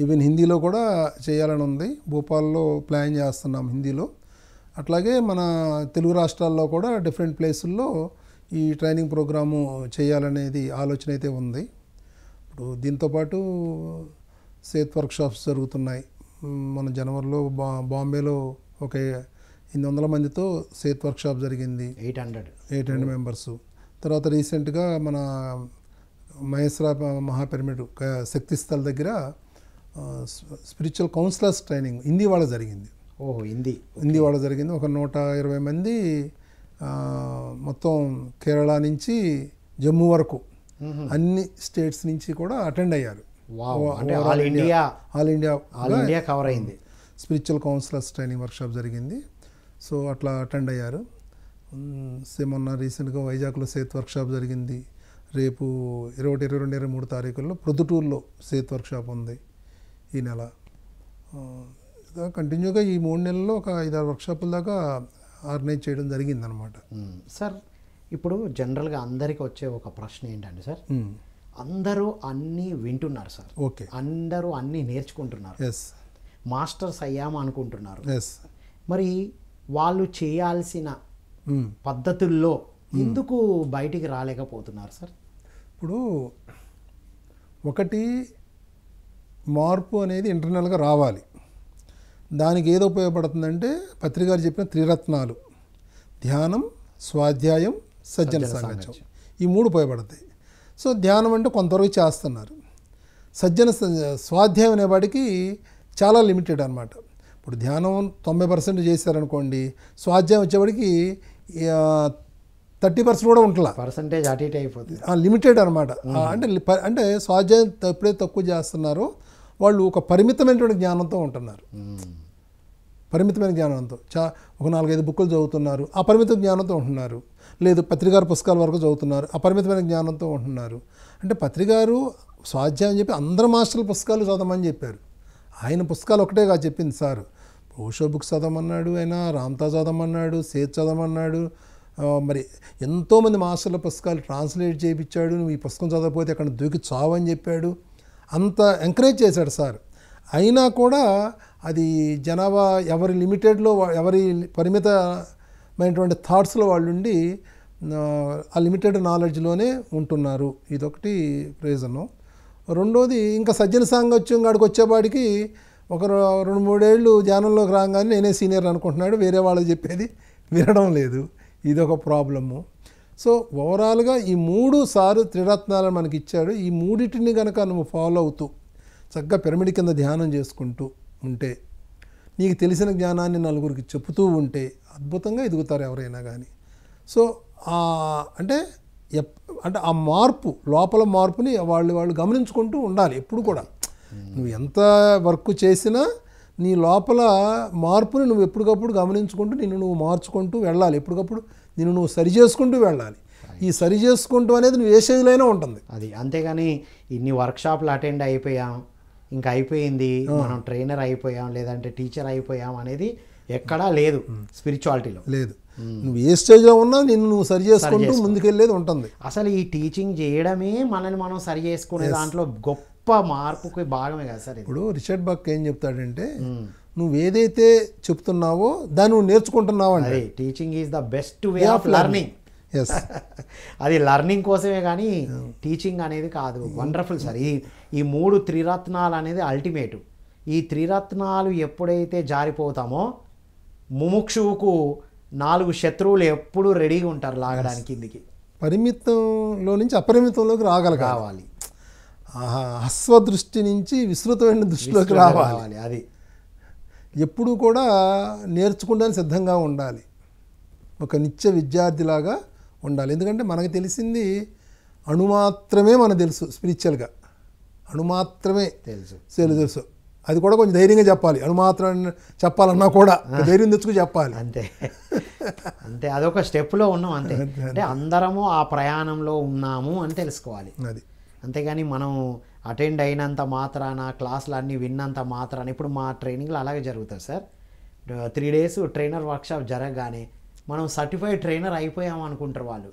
ఈవెన్ హిందీలో కూడా చేయాలని ఉంది. భోపాల్లో ప్లాన్ చేస్తున్నాం హిందీలో. అట్లాగే మన తెలుగు రాష్ట్రాల్లో కూడా డిఫరెంట్ ప్లేసుల్లో ఈ ట్రైనింగ్ ప్రోగ్రాము చేయాలనేది ఆలోచన అయితే ఉంది. ఇప్పుడు దీంతోపాటు సేత్ వర్క్షాప్స్ జరుగుతున్నాయి. మన జనవరిలో బాంబేలో ఒక 800 మందితో సేత్ వర్క్షాప్ జరిగింది, 800 మెంబర్స్. తర్వాత రీసెంట్గా మన మహేశ్వర మహాపిరమిడ్ శక్తిస్థల్ దగ్గర స్పిరిచువల్ కౌన్సిలర్స్ ట్రైనింగ్ హిందీ వాళ్ళ జరిగింది. హిందీ వాళ్ళ జరిగింది. ఒక 120 మంది మొత్తం కేరళ నుంచి జమ్మూ వరకు అన్ని స్టేట్స్ నుంచి కూడా అటెండ్ అయ్యారు. ఆల్ ఇండియా కవర్ అయింది. స్పిరిచువల్ కౌన్సిలర్స్ ట్రైనింగ్ వర్క్షాప్ జరిగింది. సో అట్లా అటెండ్ అయ్యారు. మొన్న రీసెంట్గా వైజాగ్లో సేత్ వర్క్షాప్ జరిగింది. రేపు 21, 22, 23 తారీఖుల్లో ప్రొద్దుటూరులో సేత్ వర్క్షాప్ ఉంది ఈ నెల. కంటిన్యూగా ఈ 3 నెలల్లో ఒక 5-6 వర్క్షాపుల దాకా ఆర్గనైజ్ చేయడం జరిగిందనమాట. సార్ ఇప్పుడు జనరల్గా అందరికీ వచ్చే ఒక ప్రశ్న ఏంటంటే సార్, అందరూ అన్నీ వింటున్నారు సార్, ఓకే, అందరూ అన్నీ నేర్చుకుంటున్నారు, మాస్టర్స్ అయ్యాము అనుకుంటున్నారు. మరి వాళ్ళు చేయాల్సిన పద్ధతుల్లో ఎందుకు బయటికి రాలేకపోతున్నారు సార్? ఇప్పుడు ఒకటి మార్పు అనేది ఇంటర్నల్గా రావాలి. దానికి ఏదో ఉపయోగపడుతుందంటే పత్రికారు చెప్పిన 3 రత్నాలు: ధ్యానం, స్వాధ్యాయం, సజ్జన సాంగత్యం. ఈ 3 ఉపయోగపడతాయి. సో ధ్యానం అంటే కొంతవరకు చేస్తున్నారు. స్వాధ్యాయం అనేవాడికి చాలా లిమిటెడ్ అనమాట. ఇప్పుడు ధ్యానం 90% చేశారనుకోండి, స్వాధ్యాయం వచ్చేవాడికి 30% కూడా ఉంటుందా, పర్సంటేజ్ అటు ఇటు అయిపోతుంది, లిమిటెడ్ అనమాట. అంటే స్వాధ్యాయం ఎప్పుడైతే తక్కువ చేస్తున్నారో వాళ్ళు ఒక పరిమితమైనటువంటి జ్ఞానంతో ఉంటున్నారు. పరిమితమైన జ్ఞానంతో ఒక 4-5 బుక్కులు చదువుతున్నారు, అపరిమిత జ్ఞానంతో ఉంటున్నారు. లేదు పత్రికారు పుస్తకాల వరకు చదువుతున్నారు, అపరిమితమైన జ్ఞానంతో ఉంటున్నారు. అంటే పత్రికారు స్వాధ్యాయం చెప్పి అందరు మాస్టర్ల పుస్తకాలు చదవమని చెప్పారు. ఆయన పుస్తకాలు ఒకటే కాదు చెప్పింది సార్. ఓషో బుక్స్ చదవమన్నాడు, ఆయన రామ్తా చదవమన్నాడు, సేత్ చదవమన్నాడు. మరి ఎంతోమంది మాస్టర్ల పుస్తకాలు ట్రాన్స్లేట్ చేయించాడు. నువ్వు ఈ పుస్తకం చదవకపోతే అక్కడ దూకి చావు అని చెప్పాడు. అంత ఎంకరేజ్ చేశాడు సార్. అయినా కూడా అది జనాభా ఎవరి లిమిటెడ్లో, ఎవరి పరిమితమైనటువంటి థాట్స్లో వాళ్ళు ఉండి ఆ లిమిటెడ్ నాలెడ్జ్లోనే ఉంటున్నారు. ఇదొకటి రీజను. రెండోది, ఇంకా సజ్జన సాంగత్యం కాడికి వచ్చేవాడికి ఒక 2-3 ఏళ్ళు ధ్యానంలోకి రాగానే నేనే సీనియర్ అనుకుంటున్నాడు, వేరే వాళ్ళు చెప్పేది వినడం లేదు. ఇదొక ప్రాబ్లము. సో ఓవరాల్గా ఈ 3 సారు త్రిరత్నాలను మనకి ఇచ్చాడు. ఈ 3టిని కనుక నువ్వు ఫాలో అవుతూ చక్కగా పిరమిడ్ కింద ధ్యానం చేసుకుంటూ ఉంటే, నీకు తెలిసిన జ్ఞానాన్ని నలుగురికి చెబుతూ ఉంటే అద్భుతంగా ఎదుగుతారు ఎవరైనా కానీ. సో అంటే ఆ మార్పు, లోపల మార్పుని వాళ్ళు గమనించుకుంటూ ఉండాలి ఎప్పుడు కూడా. నువ్వు ఎంత వర్క్ చేసినా నీ లోపల మార్పుని నువ్వు ఎప్పటికప్పుడు గమనించుకుంటూ నిన్ను నువ్వు మార్చుకుంటూ వెళ్ళాలి. ఎప్పటికప్పుడు నిన్ను నువ్వు సరి చేసుకుంటూ వెళ్ళాలి. ఈ సరి చేసుకుంటూ అనేది నువ్వు ఏ స్టేజ్లో అయినా ఉంటుంది అది. అంతేగాని ఇన్ని వర్క్షాప్లు అటెండ్ అయిపోయాం, ఇంకా అయిపోయింది, మనం ట్రైనర్ అయిపోయాం, లేదంటే టీచర్ అయిపోయాం అనేది ఎక్కడా లేదు స్పిరిచువాలిటీలో. లేదు. నువ్వు ఏ స్టేజ్లో ఉన్నా నిన్ను నువ్వు సరి చేసుకుంటూ ముందుకెళ్ళేది ఉంటుంది. అసలు ఈ టీచింగ్ చేయడమే మనల్ని మనం సరి చేసుకునే దాంట్లో గొప్ప మార్పుకి భాగమే కదా సార్. ఇప్పుడు రిచర్డ్ బక్ ఏం చెప్తాడంటే, నువ్వు ఏదైతే చెప్తున్నావో దాన్ని నువ్వు నేర్చుకుంటున్నావు అంటే teaching is the best way of learning. అది లెర్నింగ్ కోసమే కానీ టీచింగ్ అనేది కాదు. Wonderful sir. ఈ 3 త్రిరత్నాలు అనేది అల్టిమేట్. ఈ త్రిరత్నాలు ఎప్పుడైతే జారిపోతామో ముముక్షువుకు 4 శత్రువులు ఎప్పుడు రెడీగా ఉంటారు లాగడానికి కిందికి. పరిమితంలో నుంచి అపరిమితంలోకి రావాలి. అశ్వదృష్టి నుంచి విస్తృతమైన దృష్టిలోకి రావాలి. అది ఎప్పుడు కూడా నేర్చుకుంటానికి సిద్ధంగా ఉండాలి. ఒక నిత్య విద్యార్థిలాగా ఉండాలి. ఎందుకంటే మనకు తెలిసింది అణుమాత్రమే మనకు తెలుసు. స్పిరిచువల్గా అణుమాత్రమే తెలుసు. అది కూడా కొంచెం ధైర్యంగా చెప్పాలి. అణుమాత్రం చెప్పాలన్నా కూడా ధైర్యం తెచ్చుకు చెప్పాలి. అంతే అదొక స్టెప్లో ఉన్నాం. అంటే అందరము ఆ ప్రయాణంలో ఉన్నాము అని తెలుసుకోవాలి. అది అంతేగాని మనం అటెండ్ అయినంత మాత్రాన, క్లాసులు అన్నీ విన్నంత మాత్రాన, ఇప్పుడు మా ట్రైనింగ్లో అలాగే జరుగుతుంది సార్. 3 days ట్రైనర్ వర్క్షాప్ జరగగానే మనం సర్టిఫైడ్ ట్రైనర్ అయిపోయాం అనుకుంటారు వాళ్ళు.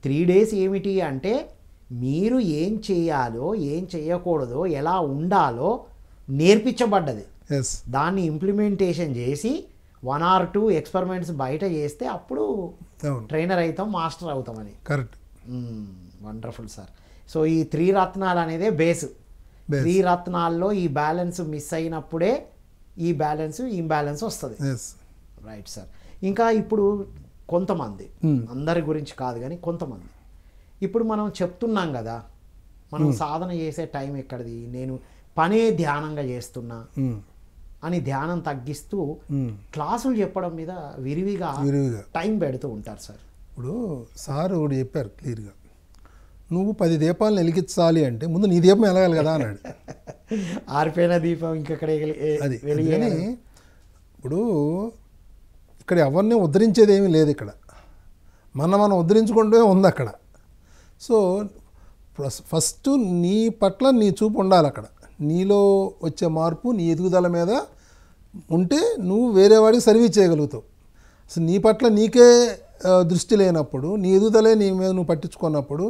3 days ఏమిటి అంటే మీరు ఏం చేయాలో, ఏం చేయకూడదో, ఎలా ఉండాలో నేర్పించబడ్డది. దాన్ని ఇంప్లిమెంటేషన్ చేసి 1 or 2 ఎక్స్పెరిమెంట్స్ బయట చేస్తే అప్పుడు ట్రైనర్ అవుతాం, మాస్టర్ అవుతామని. కరెక్ట్. Wonderful sir. సో ఈ త్రిరత్నాలు అనేదే బేస్. త్రిరత్నాల్లో ఈ బ్యాలెన్స్ మిస్ అయినప్పుడే ఈ బ్యాలెన్స్ ఇంబ్యాలెన్స్ వస్తుంది. Right sir. ఇంకా ఇప్పుడు కొంతమంది, అందరి గురించి కాదు కానీ కొంతమంది, ఇప్పుడు మనం చెప్తున్నాం కదా, మనం సాధన చేసే టైం ఎక్కడిది, నేను పనే ధ్యానంగా చేస్తున్నా అని ధ్యానం తగ్గిస్తూ క్లాసులు చెప్పడం మీద విరివిగా టైం పెడుతూ ఉంటారు సార్. ఇప్పుడు సార్ ఒకటి చెప్పారు క్లియర్గా, నువ్వు 10 దీపాలను వెలిగించాలి అంటే ముందు నీ దీపం వెలగాలి కదా అన్నాడు. ఆరిపోయిన దీపం ఇంకెక్కడ అది. కానీ ఇప్పుడు ఇక్కడ ఎవరిని ఉద్ధరించేది ఏమీ లేదు, ఇక్కడ మనం ఉద్ధరించుకుంటూ ఉంది అక్కడ. సో ఫస్ట్ నీ పట్ల నీ చూపు ఉండాలి అక్కడ. నీలో వచ్చే మార్పు నీ ఎదుగుదల మీద ఉంటే నువ్వు వేరే వాడికి సర్వీస్ చేయగలుగుతావు. అసలు నీ పట్ల నీకే దృష్టి లేనప్పుడు, నీ ఎదుగుదలే నీ మీద నువ్వు పట్టించుకున్నప్పుడు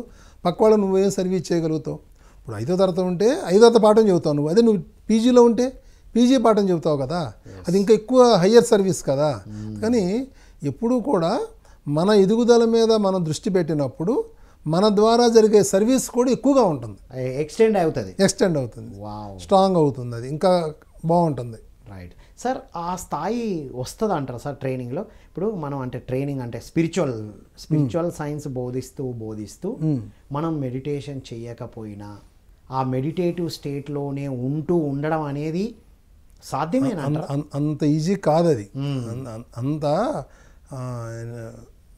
పక్క వాళ్ళు నువ్వేం సర్వీస్ చేయగలుగుతావు? ఇప్పుడు 5వ తరగతి ఉంటే 5వ తరగతి పాఠం చెబుతావు నువ్వు, అదే నువ్వు పీజీలో ఉంటే పీజీ పాఠం చెబుతావు కదా, అది ఇంకా ఎక్కువ హయ్యర్ సర్వీస్ కదా. కానీ ఎప్పుడూ కూడా మన ఎదుగుదల మీద మనం దృష్టి పెట్టినప్పుడు మన ద్వారా జరిగే సర్వీస్ కూడా ఎక్కువగా ఉంటుంది, ఎక్స్టెండ్ అవుతుంది, స్ట్రాంగ్ అవుతుంది, అది ఇంకా బాగుంటుంది. Right sir. ఆ స్థాయి వస్తుంది అంటారు సార్ ట్రైనింగ్లో. ఇప్పుడు మనం అంటే ట్రైనింగ్ అంటే స్పిరిచువల్ సైన్స్ బోధిస్తూ మనం మెడిటేషన్ చేయకపోయినా ఆ మెడిటేటివ్ స్టేట్లోనే ఉండడం అనేది సాధ్యమేనా? అంత ఈజీ కాదు అది,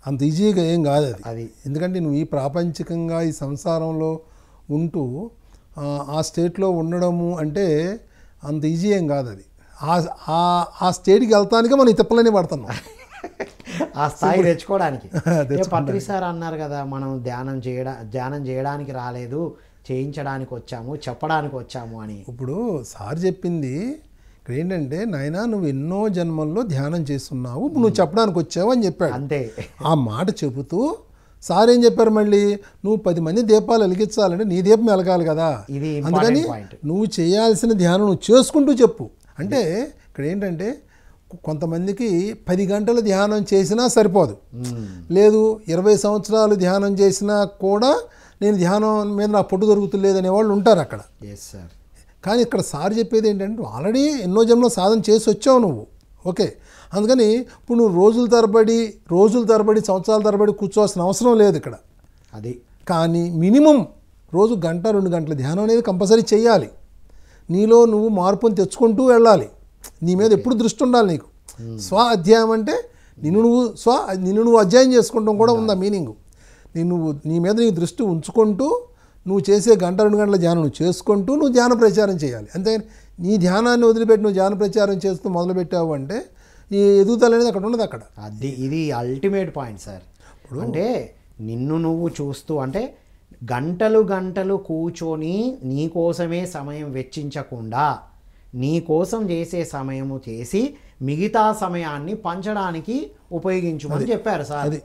అంత ఈజీగా ఏం కాదు అది. ఎందుకంటే నువ్వు ఈ ప్రాపంచికంగా ఈ సంసారంలో ఉంటూ ఆ స్టేట్లో ఉండడము అంటే అంత ఈజీ ఏం కాదు అది. ఆ స్టేట్కి వెళ్తానికే మనం ఈ తిప్పలని పడుతున్నాం ఆ స్థాయి తెచ్చుకోవడానికి. పత్రి సార్ అన్నారు కదా, మనం ధ్యానం చేయడానికి రాలేదు, చేయించడానికి వచ్చాము, చెప్పడానికి వచ్చాము అని. ఇప్పుడు సార్ చెప్పింది ఇక్కడ ఏంటంటే, నాయనా నువ్వు ఎన్నో జన్మల్లో ధ్యానం చేస్తున్నావు, ఇప్పుడు నువ్వు చెప్పడానికి వచ్చావు అని చెప్పాడు. అంతే. ఆ మాట చెబుతూ సార్ ఏం చెప్పారు, మళ్ళీ నువ్వు 10 మంది దీపాలు వెలిగించాలంటే నీ దీపం వెలగాలి కదా, అందుకని నువ్వు చేయాల్సిన ధ్యానం నువ్వు చేసుకుంటూ చెప్పు. అంటే ఇక్కడ ఏంటంటే కొంతమందికి 10 గంటలు ధ్యానం చేసినా సరిపోదు, లేదు 20 సంవత్సరాలు ధ్యానం చేసినా కూడా నేను ధ్యానం మీద నా పొట్టు దొరుకుతులేదు అనేవాళ్ళు ఉంటారు అక్కడ. కానీ ఇక్కడ సార్ చెప్పేది ఏంటంటే, ఆల్రెడీ ఎన్నో జన్మలో సాధన చేసి వచ్చావు నువ్వు, ఓకే. అందుకని ఇప్పుడు నువ్వు రోజుల తరబడి సంవత్సరాల తరబడి కూర్చోవాల్సిన అవసరం లేదు ఇక్కడ. అది కానీ మినిమం రోజు 1-2 గంటల ధ్యానం అనేది కంపల్సరీ చేయాలి. నీలో నువ్వు మార్పుని తెచ్చుకుంటూ వెళ్ళాలి, నీ మీద ఎప్పుడు దృష్టి ఉండాలి నీకు. స్వ అధ్యాయం అంటే నిన్ను నువ్వు అధ్యాయం చేసుకుంటాం కూడా ఉందా మీనింగ్. నీ మీద నీ దృష్టి ఉంచుకుంటూ నువ్వు చేసే 1-2 గంటల ధ్యానం నువ్వు చేసుకుంటూ నువ్వు ధ్యాన ప్రచారం చేయాలి. అంతేగాని నీ ధ్యానాన్ని వదిలిపెట్టి నువ్వు ధ్యాన ప్రచారం చేస్తూ మొదలుపెట్టావు అంటే ఈ ఎదుగుదల అనేది అక్కడ ఉన్నది అక్కడ. ఇది అల్టిమేట్ పాయింట్ సార్. అంటే నిన్ను నువ్వు చూస్తూ, అంటే గంటలు కూర్చొని నీ కోసమే సమయం వెచ్చించకుండా నీ కోసం చేసే సమయము చేసి మిగతా సమయాన్ని పంచడానికి ఉపయోగించుమని చెప్పారు సార్. అది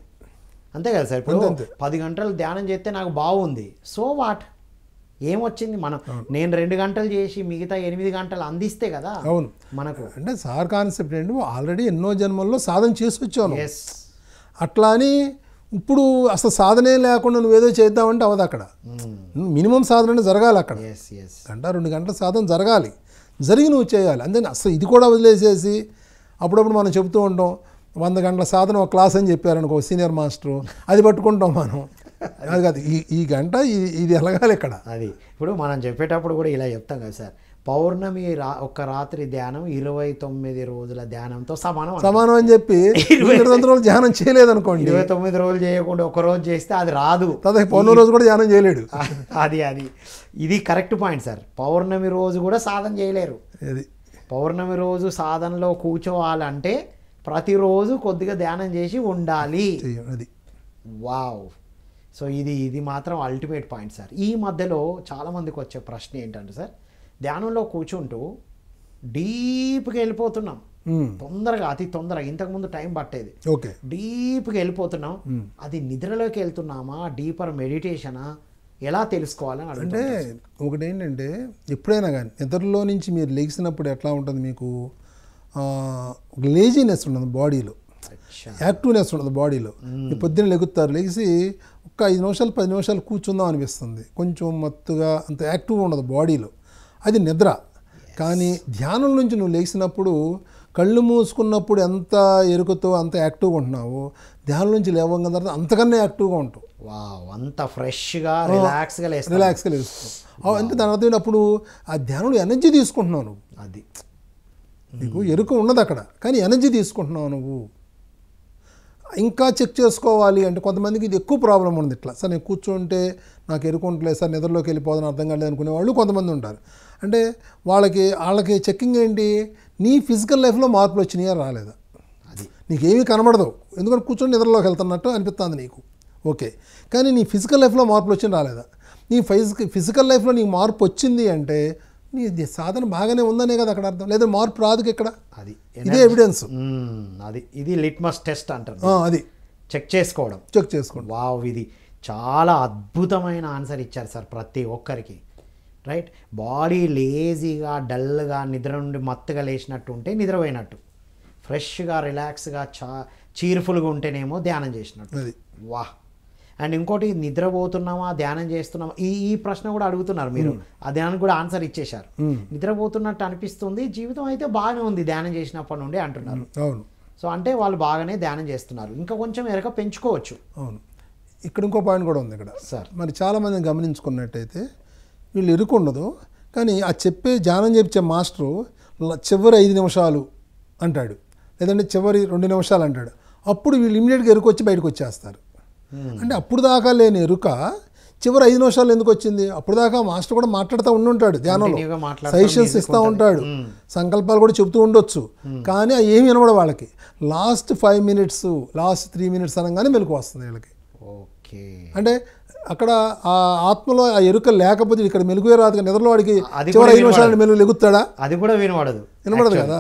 అంతే కదా సార్. ఇప్పుడు 10 గంటలు ధ్యానం చేస్తే నాకు బాగుంది, సో వాట్, ఏమొచ్చింది? నేను 2 గంటలు చేసి మిగతా 8 గంటలు అందిస్తే కదా. అవును, మనకు అంటే సార్ కాన్సెప్ట్ ఏంటి, ఆల్రెడీ ఎన్నో జన్మల్లో సాధన చేసి వచ్చాను, అట్లా అని ఇప్పుడు అసలు సాధనే లేకుండా నువ్వేదో చేద్దామంటే అవదు. అక్కడ మినిమం సాధన జరగాలి, అక్కడ 1-2 గంటల సాధన జరిగి నువ్వు చేయాలి. అంతే. అసలు ఇది కూడా వదిలేసేసి అప్పుడప్పుడు మనం చెబుతూ ఉంటాం 100 గంటల సాధన ఒక క్లాస్ అని చెప్పారనుకో సీనియర్ మాస్టరు, అది పట్టుకుంటాం మనం. అది కాదు, ఈ గంట ఇది ఎలగాలి ఇక్కడ. అది ఇప్పుడు మనం చెప్పేటప్పుడు కూడా ఇలా చెప్తాం కదా సార్, పౌర్ణమి ఒక్క రాత్రి ధ్యానం 29 రోజుల ధ్యానంతో సమానం అని చెప్పి 20 రోజులు ధ్యానం చేయలేదనుకోండి, 29 రోజులు చేయకుండా ఒక రోజు చేస్తే అది రాదు, పౌర్ణమి రోజు కూడా ధ్యానం చేయలేడు. ఇది కరెక్ట్ పాయింట్ సార్. పౌర్ణమి రోజు కూడా సాధన చేయలేరు. పౌర్ణమి రోజు సాధనలో కూర్చోవాలంటే ప్రతిరోజు కొద్దిగా ధ్యానం చేసి ఉండాలి. వావ్. సో ఇది మాత్రం అల్టిమేట్ పాయింట్ సార్. ఈ మధ్యలో చాలామందికి వచ్చే ప్రశ్న ఏంటంటే సార్, ధ్యానంలో కూర్చుంటూ డీప్గా వెళ్ళిపోతున్నాం, అతి తొందరగా, ఇంతకుముందు టైం పట్టేది, డీప్గా వెళ్ళిపోతున్నాం, అది నిద్రలోకి వెళ్తున్నామా, డీపర్ మెడిటేషనా, ఎలా తెలుసుకోవాలని అంటే ఒకటి ఏంటంటే, ఎప్పుడైనా కానీ నిద్రలో నుంచి మీరు లేచినప్పుడు ఎట్లా ఉంటుంది, మీకు లేజినెస్ ఉంటుంది బాడీలో, యాక్టివ్నెస్ ఉండదు బాడీలో. పొద్దున్న లెగుతారు, లెగిసి ఒక 5 నిమిషాలు 10 నిమిషాలు కూర్చుందాం అనిపిస్తుంది, కొంచెం మత్తుగా, అంత యాక్టివ్గా ఉండదు బాడీలో. అది నిద్ర. కానీ ధ్యానం నుంచి నువ్వు లేచినప్పుడు కళ్ళు మూసుకున్నప్పుడు ఎంత ఎరుకతో అంత యాక్టివ్గా ఉంటున్నావు, ధ్యానం నుంచి లేవగా తర్వాత అంతకన్నా యాక్టివ్గా ఉంటావు. అంత ఫ్రెష్గా రిలాక్స్గా లేస్తావు. అంటే దాని అర్థం అప్పుడు ఆ ధ్యానంలో ఎనర్జీ తీసుకుంటున్నావు నువ్వు. అది నీకు ఎరుక ఉన్నది అక్కడ, కానీ ఎనర్జీ తీసుకుంటున్నావు నువ్వు. ఇంకా చెక్ చేసుకోవాలి అంటే కొంతమందికి ఇది ఎక్కువ ప్రాబ్లం ఉంది. ఇట్లా సార్ నేను కూర్చుంటే నాకు ఎరుకుంటలేదు సార్, నిద్రలోకి వెళ్ళిపోదని అర్థం కాలేదు అనుకునే వాళ్ళు కొంతమంది ఉంటారు. అంటే వాళ్ళకి చెక్కింగ్ ఏంటి, నీ ఫిజికల్ లైఫ్లో మార్పులు వచ్చినాయా రాలేదా, అది నీకేమీ కనబడదు, ఎందుకంటే కూర్చొని నిద్రలోకి వెళ్తున్నట్టు అనిపిస్తుంది నీకు, ఓకే. కానీ నీ ఫిజికల్ లైఫ్లో మార్పులు వచ్చినా రాలేదా, నీ ఫిజికల్ లైఫ్లో నీకు మార్పు వచ్చింది అంటే నీ సాధన బాగానే ఉందనే కదా అక్కడ అర్థం, లేదా మార్పు రాదుకి ఇక్కడ. అది ఇదే ఎవిడెన్స్. ఇది లిట్మస్ టెస్ట్ అంటారు. అది చెక్ చేసుకోవడం. ఇది చాలా అద్భుతమైన ఆన్సర్ ఇచ్చారు సార్ ప్రతి ఒక్కరికి. రైట్, బాడీ లేజీగా డల్గా నిద్ర నుండి మత్తుగా లేచినట్టు ఉంటే నిద్రపోయినట్టు, ఫ్రెష్గా రిలాక్స్గా చీర్ఫుల్గా ఉంటేనేమో ధ్యానం చేసినట్టు. వాహ్. అండ్ ఇంకోటి, నిద్రపోతున్నామా ధ్యానం చేస్తున్నామా, ఈ ప్రశ్న కూడా అడుగుతున్నారు మీరు, ఆ ధ్యానం కూడా ఆన్సర్ ఇచ్చేశారు. నిద్రపోతున్నట్టు అనిపిస్తుంది, జీవితం అయితే బాగానే ఉంది ధ్యానం చేసినప్పటి నుండి అంటున్నారు. అవును. సో అంటే వాళ్ళు బాగానే ధ్యానం చేస్తున్నారు, ఇంకా కొంచెం ఎరక పెంచుకోవచ్చు. అవును. ఇక్కడ ఇంకో పాయింట్ కూడా ఉంది ఇక్కడ సార్. మరి చాలామంది గమనించుకున్నట్టయితే వీళ్ళు ఎరుకుండదు, కానీ ఆ ధ్యానం చెప్పే మాస్టరు చివరి 5 నిమిషాలు అంటాడు, లేదంటే చివరి 2 నిమిషాలు అంటాడు. అప్పుడు వీళ్ళు ఇమీడియట్గా ఎరుకు వచ్చి బయటకు వచ్చేస్తారు. అంటే అప్పుడు దాకా లేని ఎరుక చివరి 5 నిమిషాలు ఎందుకు వచ్చింది? అప్పుడు దాకా మాస్టర్ కూడా మాట్లాడుతూ ఉండుంటాడు, ధ్యానంలో సజెషన్స్ ఇస్తూ ఉంటాడు, సంకల్పాలు కూడా చెబుతూ ఉండొచ్చు, కానీ అవి ఏమి వినబడ వాళ్ళకి. లాస్ట్ 5 మినిట్స్, లాస్ట్ 3 మినిట్స్ అనగానే మెలకు వస్తుంది వీళ్ళకి. ఓకే. అంటే అక్కడ ఆ ఆత్మలో ఆ ఎరుక లేకపోతే ఇక్కడ మెలుగుయే రాదు కదా, నిద్రలో వాడికి చివరి 5 నిమిషాలు మెలుగు లెగుతాడా? అది కూడా వినబడదు కదా.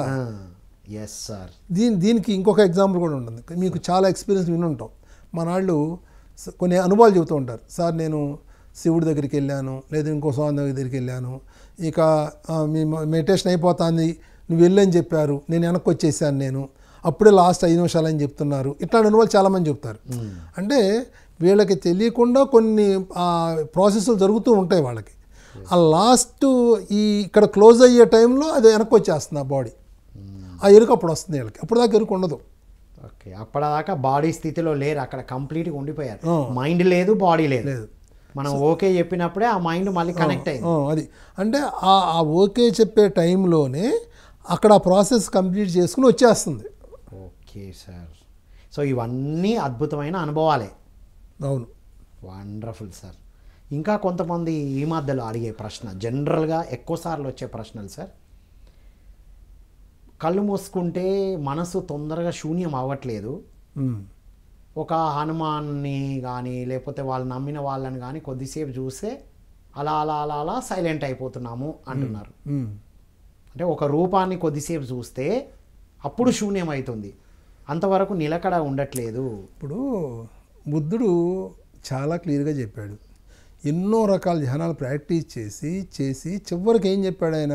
దీనికి ఇంకొక ఎగ్జాంపుల్ కూడా ఉంటుంది, మీకు చాలా ఎక్స్పీరియన్స్ వినుంటాం. మా నాళ్ళు కొన్ని అనుభవాలు చెబుతూ ఉంటారు. సార్ నేను శివుడి దగ్గరికి వెళ్ళాను, లేదా ఇంకో స్వామి దగ్గరికి వెళ్ళాను, ఇక మీ మెడిటేషన్ అయిపోతుంది, నువ్వు వెళ్ళని చెప్పారు, నేను వెనక్కి వచ్చేసాను, నేను అప్పుడే లాస్ట్ 5 నిమిషాలు అని చెప్తున్నారు. ఇట్లాంటి అనుభవాలు చాలామంది చెప్తారు. అంటే వీళ్ళకి తెలియకుండా కొన్ని ప్రాసెస్లు జరుగుతూ ఉంటాయి వాళ్ళకి. ఆ లాస్ట్ ఇక్కడ క్లోజ్ అయ్యే టైంలో అది వెనక్కి వచ్చేస్తుంది ఆ బాడీ, ఆ ఎరుక అప్పుడు వస్తుంది వీళ్ళకి. అప్పుడు దాకా ఎరుక ఉండదు. ఓకే. అప్పటిదాకా బాడీ స్థితిలో లేరు, అక్కడ కంప్లీట్గా ఉండిపోయారు, మైండ్ లేదు, బాడీ లేదు. మనం ఓకే చెప్పినప్పుడే ఆ మైండ్ మళ్ళీ కనెక్ట్ అయ్యింది. అది అంటే ఆ ఓకే చెప్పే టైంలోనే అక్కడ ఆ ప్రాసెస్ కంప్లీట్ చేసుకుని వచ్చేస్తుంది. Okay sir. సో ఇవన్నీ అద్భుతమైన అనుభవాలే. అవును. Wonderful sir. ఇంకా కొంతమంది ఈ మధ్యలో అడిగే ప్రశ్న, జనరల్గా ఎక్కువసార్లు వచ్చే ప్రశ్నలు సార్, కళ్ళు మూసుకుంటే మనసు తొందరగా శూన్యం అవ్వట్లేదు, ఒక హనుమాన్ని కానీ లేకపోతే వాళ్ళు నమ్మిన వాళ్ళని కానీ కొద్దిసేపు చూస్తే అలా అలా అలా అలా సైలెంట్ అయిపోతున్నాము అంటున్నారు. అంటే ఒక రూపాన్ని కొద్దిసేపు చూస్తే అప్పుడు శూన్యం అవుతుంది, అంతవరకు నిలకడ ఉండట్లేదు. ఇప్పుడు బుద్ధుడు చాలా క్లియర్గా చెప్పాడు, ఎన్నో రకాల ధ్యానాలు ప్రాక్టీస్ చేసి చివరికి ఏం చెప్పాడు ఆయన,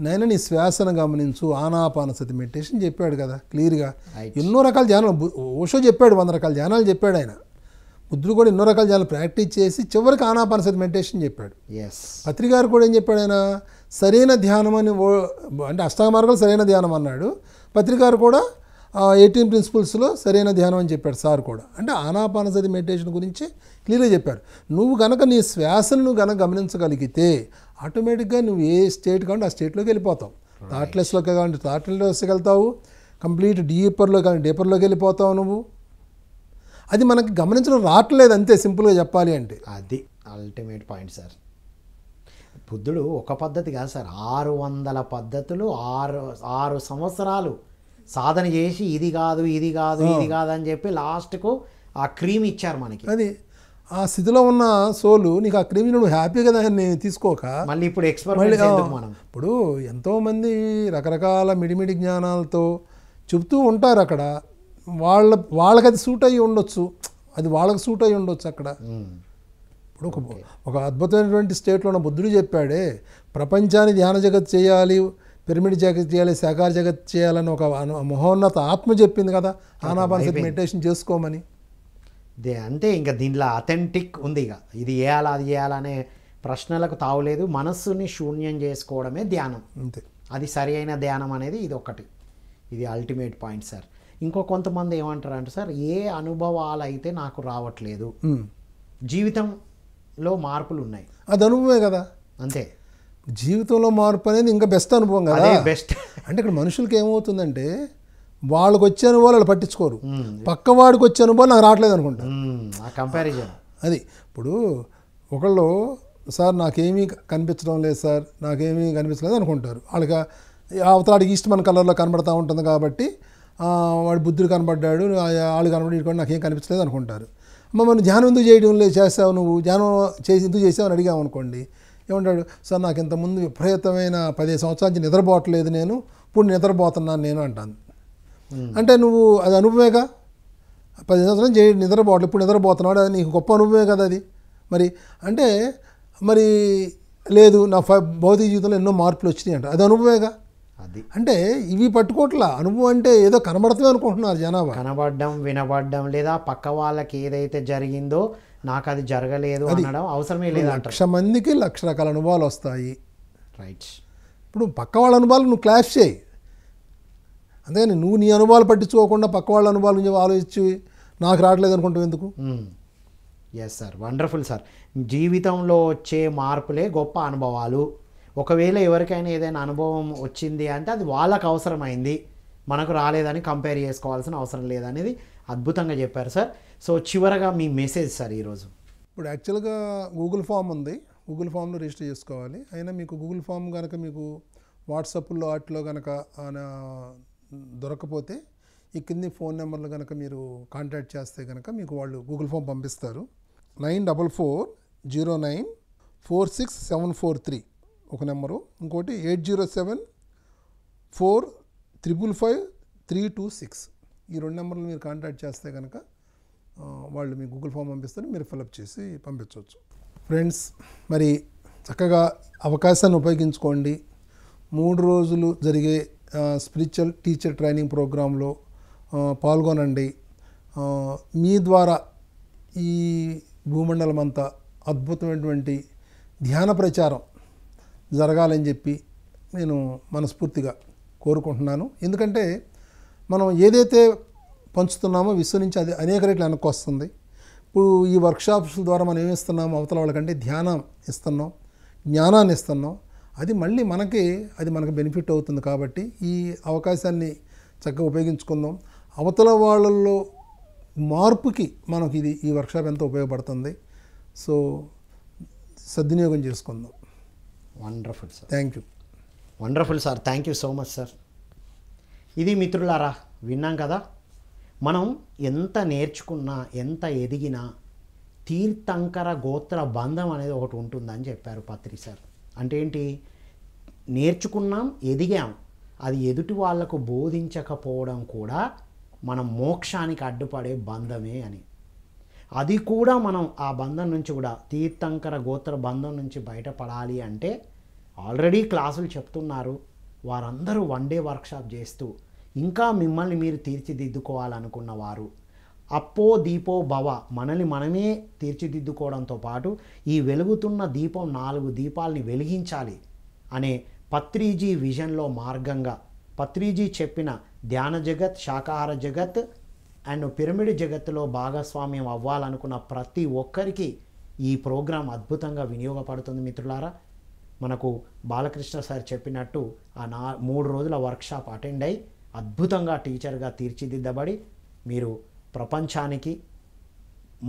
నైనా నీ శ్వాసను గమనించు, ఆనాపానసతి మెడిటేషన్ చెప్పాడు కదా క్లియర్గా. ఎన్నో రకాల ధ్యానాలు ఓషో చెప్పాడు, 100 రకాల ధ్యానాలు చెప్పాడు ఆయన. బుద్ధుడు కూడా ఎన్నో రకాల ధ్యానాలు ప్రాక్టీస్ చేసి చివరికి ఆనాపానసతి మెడిటేషన్ చెప్పాడు. పత్రి గారు కూడా ఏం చెప్పాడు ఆయన, సరైన ధ్యానం అని, అంటే అష్టాంగ మార్గాలు సరైన ధ్యానం అన్నాడు. పత్రి గారు కూడా 18 ప్రిన్సిపల్స్లో సరైన ధ్యానం అని చెప్పాడు సార్ కూడా. అంటే ఆనాపానసతి మెడిటేషన్ గురించి క్లియర్గా చెప్పారు. నువ్వు కనుక నీ శ్వాసను నువ్వు కనుక గమనించగలిగితే ఆటోమేటిక్గా నువ్వు ఏ స్టేట్ కావాలంటే ఆ స్టేట్లోకి వెళ్ళిపోతావు. థాట్లెస్లోకి కావాలంటే థాట్లెస్లోకి వెళ్తావు, కంప్లీట్ డీపర్లో కానీ డీపర్లోకి వెళ్ళిపోతావు నువ్వు. అది మనకి గమనించడం రావట్లేదు, అంతే సింపుల్గా చెప్పాలి అంటే. అది అల్టిమేట్ పాయింట్ సార్. బుద్ధుడు ఒక పద్ధతి కాదు సార్, 600 పద్ధతులు, 6 సంవత్సరాలు సాధన చేసి ఇది కాదు అని చెప్పి లాస్ట్కు ఆ క్రీమ్ ఇచ్చారు మనకి. అది ఆ స్థితిలో ఉన్న సోలు నీకు ఆ క్రీమ్ నువ్వు హ్యాపీగా దాన్ని తీసుకోక మళ్ళీ ఇప్పుడు ఎక్స్పెరిమెంట్ మనం ఇప్పుడు ఎంతోమంది రకరకాల మిడిమిడి జ్ఞానాలతో చెబుతూ ఉంటారు అక్కడ, వాళ్ళకి అది సూట్ అయ్యి ఉండొచ్చు, అది వాళ్ళకి సూట్ అయ్యి ఉండొచ్చు అక్కడ. ఇప్పుడు ఒక అద్భుతమైనటువంటి స్టేట్లో ఉన్న బుద్ధుడు చెప్పాడే, ప్రపంచాన్ని ధ్యాన జగత్ చేయాలి, పిరమిడ్ జగత్ చేయాలి, సాకార జగత్ చేయాలని ఒక మహోన్నత ఆత్మ చెప్పింది కదా ఆనాపానసతి మెడిటేషన్ చేసుకోమని. అంతే, ఇంకా దీనిలో అథెంటిక్ ఉంది. ఇక ఇది చేయాలా అది చేయాలనే ప్రశ్నలకు తావులేదు. మనస్సుని శూన్యం చేసుకోవడమే ధ్యానం. అంతే, అది సరి అయిన ధ్యానం అనేది ఇది ఒకటి. ఇది అల్టిమేట్ పాయింట్ సార్. ఇంకో కొంతమంది ఏమంటారంటే సార్, ఏ అనుభవాలు అయితే నాకు రావట్లేదు, జీవితంలో మార్పులు ఉన్నాయి, అది అనుభవమే కదా. అంతే, జీవితంలో మార్పు అనేది ఇంకా బెస్ట్ అనుభవం కదా. బెస్ట్ అంటే ఇక్కడ మనుషులకి ఏమవుతుందంటే వాళ్ళకి వచ్చే అనుభవాలు వాళ్ళు పట్టించుకోరు, పక్క వాడికి వచ్చే అనుభవాలు నాకు రావట్లేదు అనుకుంటారు. ఆ కంపారిజన్ అది. ఇప్పుడు ఒకళ్ళు సార్ నాకేమీ కనిపించడం లేదు సార్, నాకేమీ కనిపించలేదు అనుకుంటారు. వాళ్ళకి అవతలాడికి ఈస్ట్మన్ కలర్లో కనబడతా ఉంటుంది కాబట్టి వాడు బుద్ధుడు కనబడ్డాడు, వాళ్ళు కనబడి నాకేం కనిపించలేదు అనుకుంటారు. మనం ధ్యానం ఎందుకు చేయడం లేదు చేస్తావు, నువ్వు ధ్యానం చేసి ఎందుకు చేసావు అని అడిగావు అనుకోండి, ఏమంటాడు, సార్ నాకు ఇంతకుముందు విపరీతమైన 15 సంవత్సరాల నుంచి నిద్రపోవట్లేదు, నేను ఇప్పుడు నిద్రపోతున్నాను నేను అంటాను. అంటే నువ్వు అది అనుభవేగా, 15 సంవత్సరాల నుంచి నిద్రపోవట్లేదు ఇప్పుడు నిద్రపోతున్నాడు, అది నీకు గొప్ప అనుభవమే కదా అది. మరి అంటే మరి లేదు నా భౌతిక జీవితంలో ఎన్నో మార్పులు వచ్చినాయి అంట, అది అనుభవేగా. అది అంటే ఇవి పట్టుకోవట్లా. అనుభవం అంటే ఏదో కనబడుతుంది అనుకుంటున్నారు జనాభా. కనబడడం, వినబడడం, లేదా పక్క వాళ్ళకి ఏదైతే జరిగిందో నాకు అది జరగలేదు అనడం అవసరమే లేదంట. 1,00,000 మందికి 1,00,000 రకాల అనుభవాలు వస్తాయి. రైట్. ఇప్పుడు పక్క వాళ్ళ అనుభవాలు నువ్వు క్లాష్ చేయి, అంతేగాని నువ్వు నీ అనుభవాలు పట్టించుకోకుండా పక్క వాళ్ళ అనుభవాలు నుంచి ఆలోచించి నాకు రావట్లేదు అనుకుంటావు ఎందుకు? Yes sir, wonderful sir. జీవితంలో వచ్చే మార్పులే గొప్ప అనుభవాలు. ఒకవేళ ఎవరికైనా ఏదైనా అనుభవం వచ్చింది అంటే అది వాళ్ళకు అవసరమైంది, మనకు రాలేదని కంపేర్ చేసుకోవాల్సిన అవసరం లేదనేది అద్భుతంగా చెప్పారు సార్. సో చివరగా మీ మెసేజ్ సార్ ఈరోజు. ఇప్పుడు యాక్చువల్గా గూగుల్ ఫామ్ ఉంది, గూగుల్ ఫామ్లో రిజిస్టర్ చేసుకోవాలి. అయినా మీకు గూగుల్ ఫామ్ కనుక మీకు వాట్సాప్లో వాటిలో కనుక దొరకపోతే ఈ కింది ఫోన్ నెంబర్లు కనుక మీరు కాంటాక్ట్ చేస్తే కనుక మీకు వాళ్ళు గూగుల్ ఫామ్ పంపిస్తారు. 9440946743 ఒక నెంబరు, ఇంకోటి 8074555326 ఈ 2 నెంబర్లు మీరు కాంటాక్ట్ చేస్తే కనుక వాళ్ళు మీ గూగుల్ ఫామ్ పంపిస్తారు, మీరు ఫిలప్ చేసి పంపించవచ్చు. ఫ్రెండ్స్, మరి చక్కగా అవకాశాన్ని ఉపయోగించుకోండి. 3 రోజులు జరిగే స్పిరిచువల్ టీచర్ ట్రైనింగ్ ప్రోగ్రాంలో పాల్గొనండి. మీ ద్వారా ఈ భూమండలం అంతా అద్భుతమైనటువంటి ధ్యాన ప్రచారం జరగాలని చెప్పి నేను మనస్ఫూర్తిగా కోరుకుంటున్నాను. ఎందుకంటే మనం ఏదైతే పంచుతున్నామో విశ్వం నుంచి అది అనేక రెట్లు వెనక్కి వస్తుంది. ఇప్పుడు ఈ వర్క్షాప్స్ ద్వారా మనం ఏమి ఇస్తున్నాము, అవతల వాళ్ళకంటే ధ్యానం ఇస్తున్నాం, జ్ఞానాన్ని ఇస్తున్నాం, అది మళ్ళీ మనకు బెనిఫిట్ అవుతుంది. కాబట్టి ఈ అవకాశాన్ని చక్కగా ఉపయోగించుకుందాం. అవతల వాళ్ళల్లో మార్పుకి మనకి ఈ వర్క్షాప్ ఎంతో ఉపయోగపడుతుంది. సో సద్వినియోగం చేసుకుందాం. Wonderful sir, thank you. Wonderful sir, thank you so much sir. ఇది మిత్రులారా, విన్నాం కదా, మనం ఎంత నేర్చుకున్నా ఎంత ఎదిగినా తీర్థంకర గోత్ర బంధం అనేది ఒకటి ఉంటుందని చెప్పారు పత్రి సార్. అంటే ఏంటి, నేర్చుకున్నాం, ఎదిగాం, అది ఎదుటి వాళ్లకు బోధించకపోవడం కూడా మనం మోక్షానికి అడ్డుపడే బంధమే అని. అది కూడా మనం ఆ బంధం నుంచి కూడా తీర్థంకర గోత్ర బంధం నుంచి బయటపడాలి అంటే ఆల్రెడీ క్లాసులు చెప్తున్నారు వారందరూ 1 డే వర్క్షాప్ చేస్తూ, ఇంకా మిమ్మల్ని మీరు తీర్చిదిద్దుకోవాలనుకున్న వారు అప్పో దీపో భవ, మనల్ని మనమే తీర్చిదిద్దుకోవడంతో పాటు ఈ వెలుగుతున్న దీపం 4 దీపాలని వెలిగించాలి అనే పత్రిజీ విజన్లో మార్గంగా పత్రిజీ చెప్పిన ధ్యాన జగత్, శాకాహార జగత్ అండ్ పిరమిడ్ జగత్తులో భాగస్వామ్యం అవ్వాలనుకున్న ప్రతి ఒక్కరికి ఈ ప్రోగ్రాం అద్భుతంగా వినియోగపడుతుంది మిత్రులారా. మనకు బాలకృష్ణ సార్ చెప్పినట్టు ఆ 3 రోజుల వర్క్షాప్ అటెండ్ అయ్యి అద్భుతంగా టీచర్గా తీర్చిదిద్దబడి మీరు ప్రపంచానికి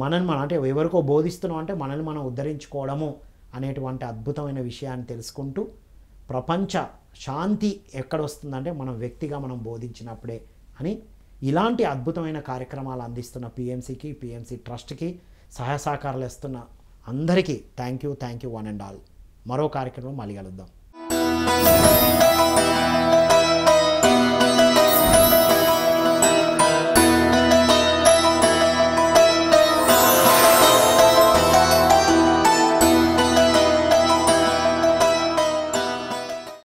మనం అంటే ఎవరికో బోధిస్తున్నాం అంటే మనల్ని మనం ఉద్ధరించుకోవడము అనేటువంటి అద్భుతమైన విషయాన్ని తెలుసుకుంటూ ప్రపంచ శాంతి ఎక్కడొస్తుందంటే మనం వ్యక్తిగా మనం బోధించినప్పుడే అని ఇలాంటి అద్భుతమైన కార్యక్రమాలు అందిస్తున్న పిఎంసికి, పిఎంసి ట్రస్ట్కి సహాయ సహకారాలు ఇస్తున్న అందరికీ thank you one and all. మరో కార్యక్రమం మళ్ళీ కలుద్దాం.